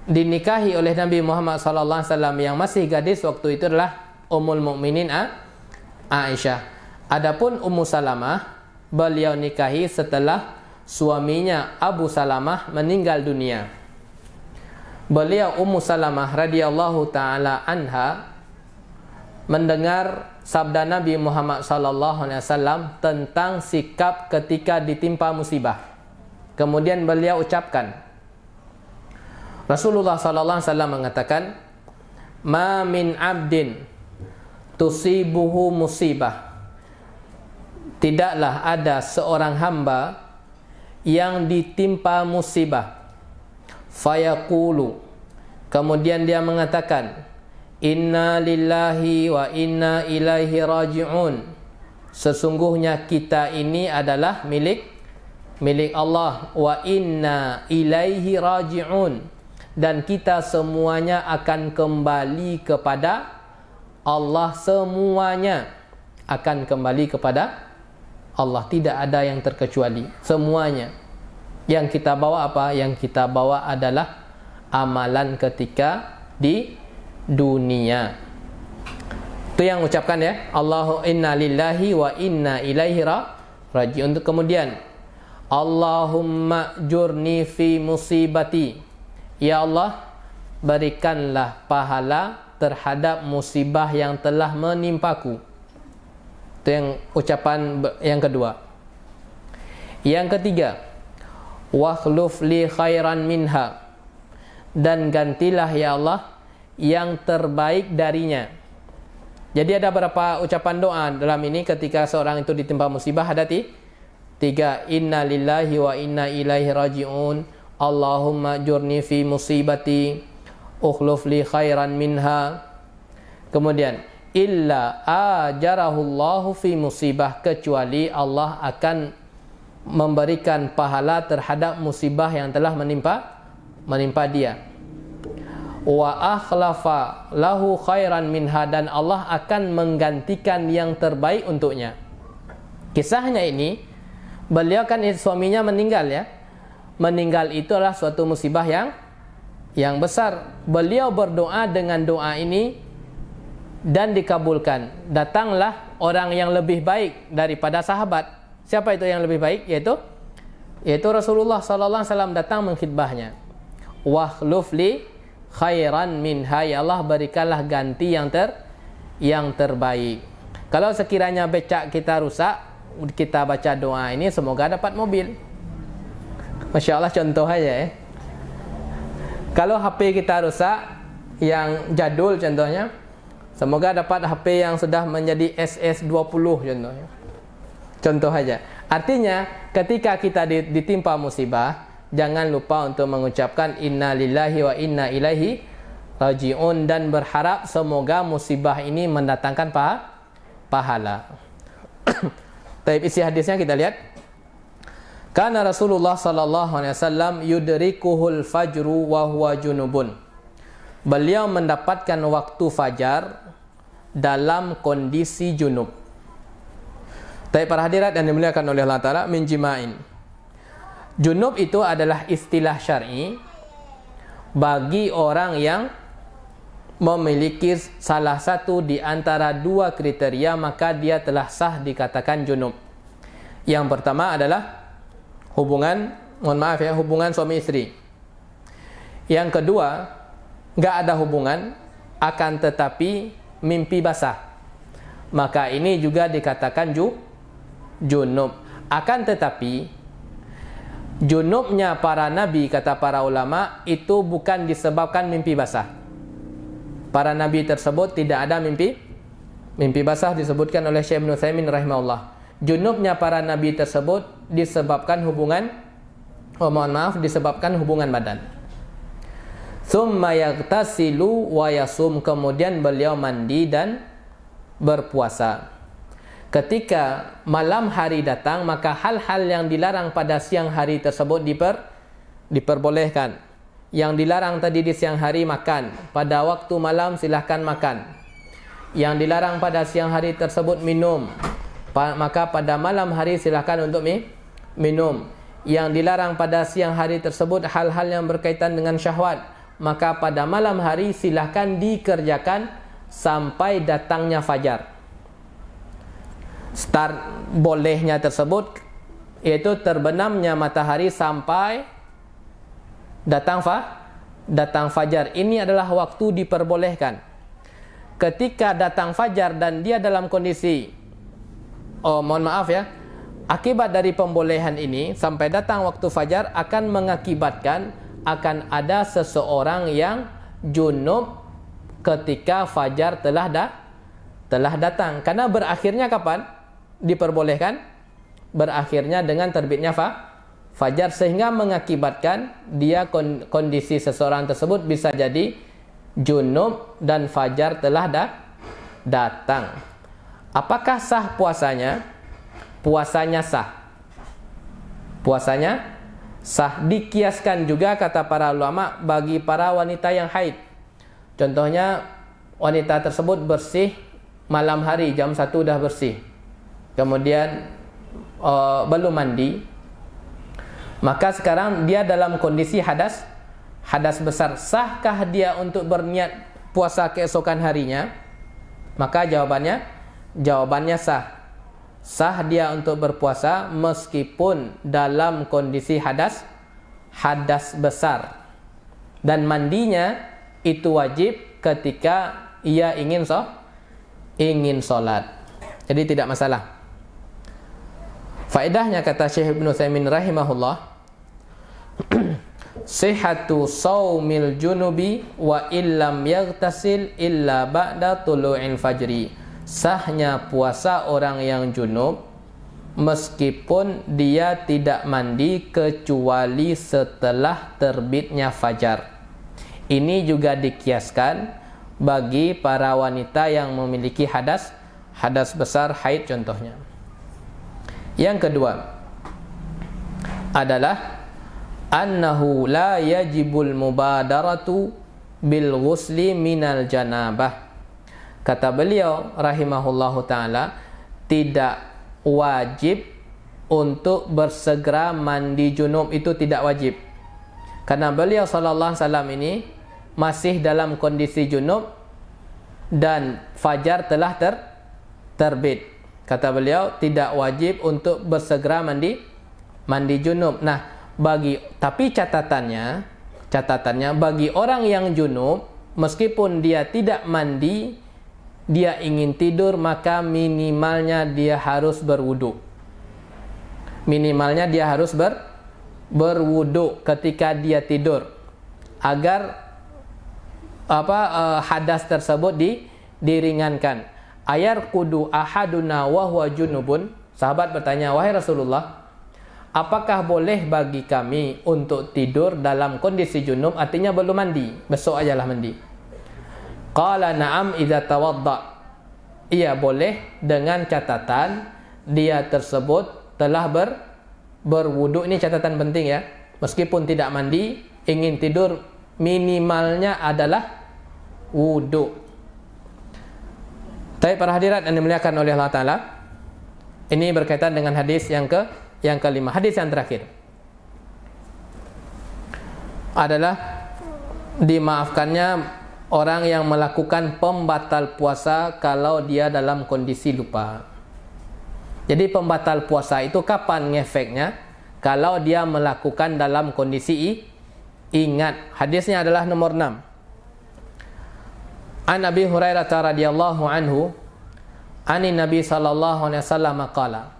Speaker 1: dinikahi oleh Nabi Muhammad sallallahu alaihi wasallam yang masih gadis waktu itu adalah Ummul Mukminin Aisyah. Adapun Ummu Salamah beliau nikahi setelah suaminya Abu Salamah meninggal dunia. Beliau Ummu Salamah radhiyallahu taala anha mendengar sabda Nabi Muhammad sallallahu alaihi wasallam tentang sikap ketika ditimpa musibah. Kemudian beliau ucapkan, Rasulullah sallallahu alaihi wasallam mengatakan, "Ma min 'abdin tusibuhu musibah." Tidaklah ada seorang hamba yang ditimpa musibah, fayaqulu, kemudian dia mengatakan, "Inna lillahi wa inna ilaihi raji'un." Sesungguhnya kita ini adalah milik Allah, wa inna ilaihi raji'un, dan kita semuanya akan kembali kepada Allah. Semuanya akan kembali kepada Allah, tidak ada yang terkecuali, semuanya. Yang kita bawa apa? Yang kita bawa adalah amalan ketika di dunia. Itu yang ucapkan ya, Allahu inna lillahi wa inna ilaihi raji'un. Untuk kemudian Allahumma jurni fi musibati, ya Allah berikanlah pahala terhadap musibah yang telah menimpaku. Itu yang ucapan yang kedua. Yang ketiga, wakhluf li khairan minha, dan gantilah ya Allah yang terbaik darinya. Jadi ada beberapa ucapan doa dalam ini ketika seorang itu ditimpa musibah. Ada tiga, inna lillahi wa inna ilaihi raji'un, Allahumma jurni fi musibati, ukhluf li khairan minha. Kemudian illa ajarahullahu fi musibah, kecuali Allah akan memberikan pahala terhadap musibah yang telah menimpa dia. Wa akhlafa lahu khairan minha, dan Allah akan menggantikan yang terbaik untuknya. Kisahnya ini, beliau kan suaminya meninggal ya. Meninggal itu adalah suatu musibah yang besar. Beliau berdoa dengan doa ini dan dikabulkan. Datanglah orang yang lebih baik daripada sahabat. Siapa itu yang lebih baik? Yaitu Rasulullah sallallahu alaihi wasallam datang mengkhidbahnya. Wakhluf li khairan minha, ya Allah berikanlah ganti yang terbaik. Kalau sekiranya becak kita rusak, kita baca doa ini semoga dapat mobil. Masya Allah, contoh aja ya. Kalau HP kita rusak yang jadul contohnya, semoga dapat HP yang sudah menjadi SS20 contohnya. Contoh aja. Artinya ketika kita ditimpa musibah, jangan lupa untuk mengucapkan inna lillahi wa inna ilaihi raji'un, dan berharap semoga musibah ini mendatangkan pahala. Taib, isi hadisnya kita lihat. Kana Rasulullah sallallahu alaihi wasallam yudrikuhul fajru wa huwa junubun. Beliau mendapatkan waktu fajar dalam kondisi junub. Taib, para hadirat yang dimuliakan oleh Allah Ta'ala, min jima'in. Junub itu adalah istilah syar'i bagi orang yang memiliki salah satu di antara dua kriteria, maka dia telah sah dikatakan junub. Yang pertama adalah hubungan suami istri. Yang kedua, enggak ada hubungan, akan tetapi mimpi basah, maka ini juga dikatakan junub. Akan tetapi junubnya para nabi, kata para ulama, itu bukan disebabkan mimpi basah. Para nabi tersebut tidak ada mimpi basah, disebutkan oleh Syekh Ibnu Utsaimin rahimahullah. Junubnya para nabi tersebut disebabkan disebabkan hubungan badan. Tsumma yaghtasilu wa yasum, kemudian beliau mandi dan berpuasa. Ketika malam hari datang, maka hal-hal yang dilarang pada siang hari tersebut diperbolehkan. Yang dilarang tadi di siang hari makan, pada waktu malam silahkan makan. Yang dilarang pada siang hari tersebut minum, maka pada malam hari silahkan untuk minum. Yang dilarang pada siang hari tersebut hal-hal yang berkaitan dengan syahwat, maka pada malam hari silahkan dikerjakan sampai datangnya fajar. Start bolehnya tersebut yaitu terbenamnya matahari sampai datang fajar. Ini adalah waktu diperbolehkan. Ketika datang fajar dan dia dalam kondisi akibat dari pembolehan ini sampai datang waktu fajar akan mengakibatkan akan ada seseorang yang junub ketika fajar telah datang. Karena berakhirnya kapan diperbolehkan? Berakhirnya dengan terbitnya fajar, sehingga mengakibatkan dia kondisi seseorang tersebut bisa jadi junub dan fajar telah datang. Apakah sah puasanya? Puasanya sah. Puasanya sah. Dikiaskan juga kata para ulama bagi para wanita yang haid. Contohnya wanita tersebut bersih malam hari jam 1 dah bersih, kemudian belum mandi, maka sekarang dia dalam kondisi hadas besar. Sahkah dia untuk berniat puasa keesokan harinya? Maka jawabannya sah. Sah dia untuk berpuasa meskipun dalam kondisi hadas besar. Dan mandinya itu wajib ketika ia ingin sholat. Jadi tidak masalah. Faedahnya kata Syekh Ibnu Utsaimin rahimahullah, sihhatu shaumil junubi wa illam yaghtasil illa ba'da tulu'il fajri. Sahnya puasa orang yang junub meskipun dia tidak mandi kecuali setelah terbitnya fajar. Ini juga dikiaskan bagi para wanita yang memiliki hadas besar, haid contohnya. Yang kedua adalah annahu la yajibul mubadaratu bil ghusli minal janabah. Kata beliau rahimahullahu taala, tidak wajib untuk bersegera mandi junub, itu tidak wajib. Karena beliau sallallahu alaihi wasallam ini masih dalam kondisi junub dan fajar telah terbit. Kata beliau tidak wajib untuk bersegera mandi junub. Nah, tapi catatannya bagi orang yang junub meskipun dia tidak mandi, dia ingin tidur, maka minimalnya dia harus berwudu. Minimalnya dia harus berwudu ketika dia tidur agar hadas tersebut diringankan. Ayar kudu ahaduna wa huwa junubun. Sahabat bertanya, wahai Rasulullah, apakah boleh bagi kami untuk tidur dalam kondisi junub, artinya belum mandi, besok ajalah mandi? Qala na'am idza tawadda. Iya, boleh dengan catatan dia tersebut telah berwudu. Ini catatan penting ya. Meskipun tidak mandi, ingin tidur, minimalnya adalah wudu. Tapi para hadirat yang dimuliakan oleh Allah Ta'ala, ini berkaitan dengan hadis yang kelima. Hadis yang terakhir adalah dimaafkannya orang yang melakukan pembatal puasa kalau dia dalam kondisi lupa. Jadi pembatal puasa itu kapan ngefeknya? Kalau dia melakukan dalam kondisi ingat. Hadisnya adalah nomor 6. An Abi Hurairah radhiyallahu anhu, anin Nabi sallallahu alaihi wasallam qala.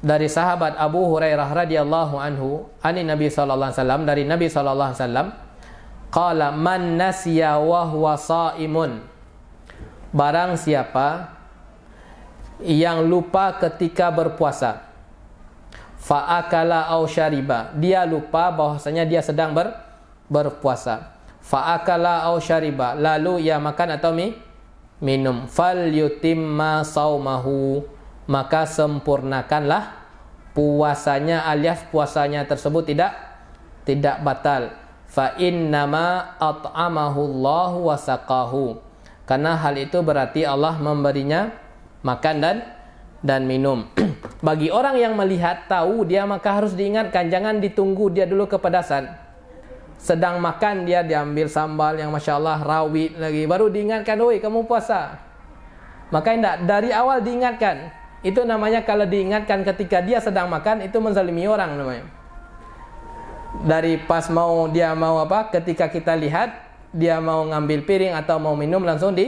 Speaker 1: Dari sahabat Abu Hurairah radhiyallahu anhu, anin Nabi sallallahu alaihi wasallam, dari Nabi sallallahu alaihi wasallam, qala man nasiya wa huwa shaimun. Barang siapa yang lupa ketika berpuasa, fa akala aw syariba, dia lupa bahwasanya dia sedang berpuasa. Fa akala aw syariba, lalu ia makan atau minum, fal yutimma saumahu, maka sempurnakanlah puasanya, alias puasanya tersebut tidak batal. Fa innama at'amahu Allah wa saqahu, karena hal itu berarti Allah memberinya makan dan minum. Bagi orang yang melihat tahu dia, maka harus diingatkan, jangan ditunggu dia dulu kepedasan. Sedang makan dia diambil sambal yang Masya Allah rawit lagi, baru diingatkan, woi kamu puasa. Maka tidak, dari awal diingatkan. Itu namanya kalau diingatkan ketika dia sedang makan, itu menzalimi orang namanya. Dari pas dia mau ketika kita lihat dia mau ngambil piring atau mau minum, langsung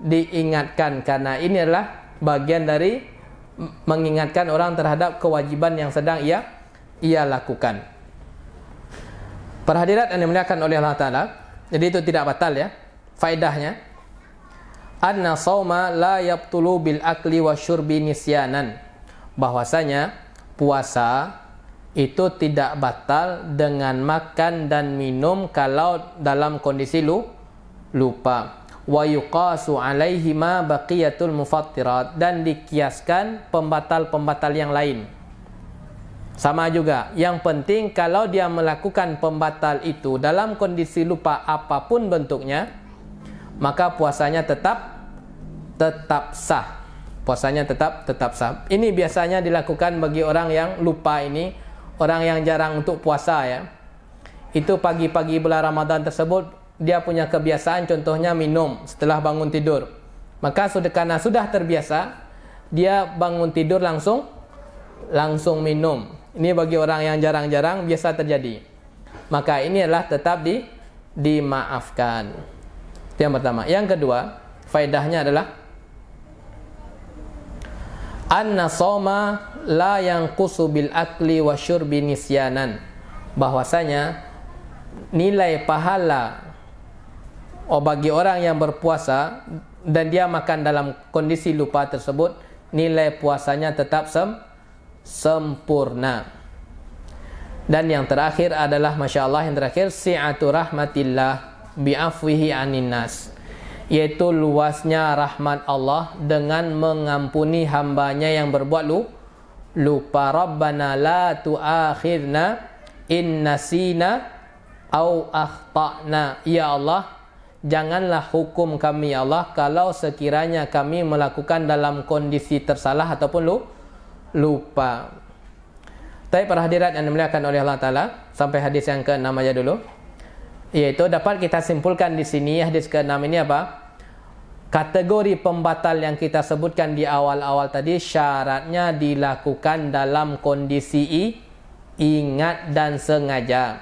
Speaker 1: diingatkan. Karena ini adalah bagian dari mengingatkan orang terhadap kewajiban yang sedang ia lakukan. Para hadirat yang dimuliakan oleh Allah Ta'ala, jadi itu tidak batal ya. Faedahnya, anna shauma la yabtulu bil akli wa syurbi nisyanan, bahwasanya puasa itu tidak batal dengan makan dan minum kalau dalam kondisi lupa. Wa yuqasu alaihi ma baqiyatul mufattirat, dan dikiaskan pembatal-pembatal yang lain. Sama juga. Yang penting kalau dia melakukan pembatal itu dalam kondisi lupa apapun bentuknya, maka puasanya tetap sah. Puasanya tetap sah. Ini biasanya dilakukan bagi orang yang lupa ini, orang yang jarang untuk puasa ya. Itu pagi-pagi bulan Ramadan tersebut dia punya kebiasaan, contohnya minum setelah bangun tidur. Maka karena sudah terbiasa, dia bangun tidur langsung minum. Ini bagi orang yang jarang-jarang biasa terjadi. Maka ini adalah tetap dimaafkan. Itu yang pertama. Yang kedua, faedahnya adalah anna shauma la yanqusu bil akli wa syurbi nisyanan. Bahwasanya nilai pahala bagi orang yang berpuasa dan dia makan dalam kondisi lupa tersebut, nilai puasanya tetap sempurna. Dan yang terakhir adalah, Masya Allah, yang terakhir si'atu rahmatillah bi'afwihi anin nas, yaitu luasnya rahmat Allah dengan mengampuni hambanya yang berbuat lupa. Rabbana la tu'akhirna in nasina au akhtana. Ya Allah, janganlah hukum kami ya Allah kalau sekiranya kami melakukan dalam kondisi tersalah ataupun lupa. Tapi para hadirat yang dimuliakan oleh Allah Ta'ala, sampai hadis yang ke-6 aja dulu. Yaitu dapat kita simpulkan di sini, hadis ke-6 ini apa? Kategori pembatal yang kita sebutkan di awal-awal tadi, syaratnya dilakukan dalam kondisi ingat dan sengaja.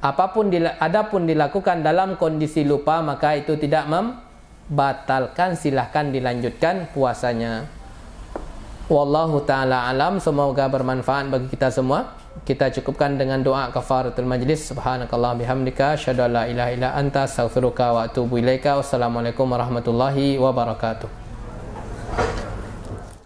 Speaker 1: Adapun dilakukan dalam kondisi lupa, maka itu tidak membatalkan, silahkan dilanjutkan puasanya. Wallahu ta'ala alam. Semoga bermanfaat bagi kita semua. Kita cukupkan dengan doa kafaratul majlis. Subhanakallah bihamdika asyhadu an la ilaha illa anta astaghfiruka wa atubu ilaika. Wassalamualaikum warahmatullahi wabarakatuh.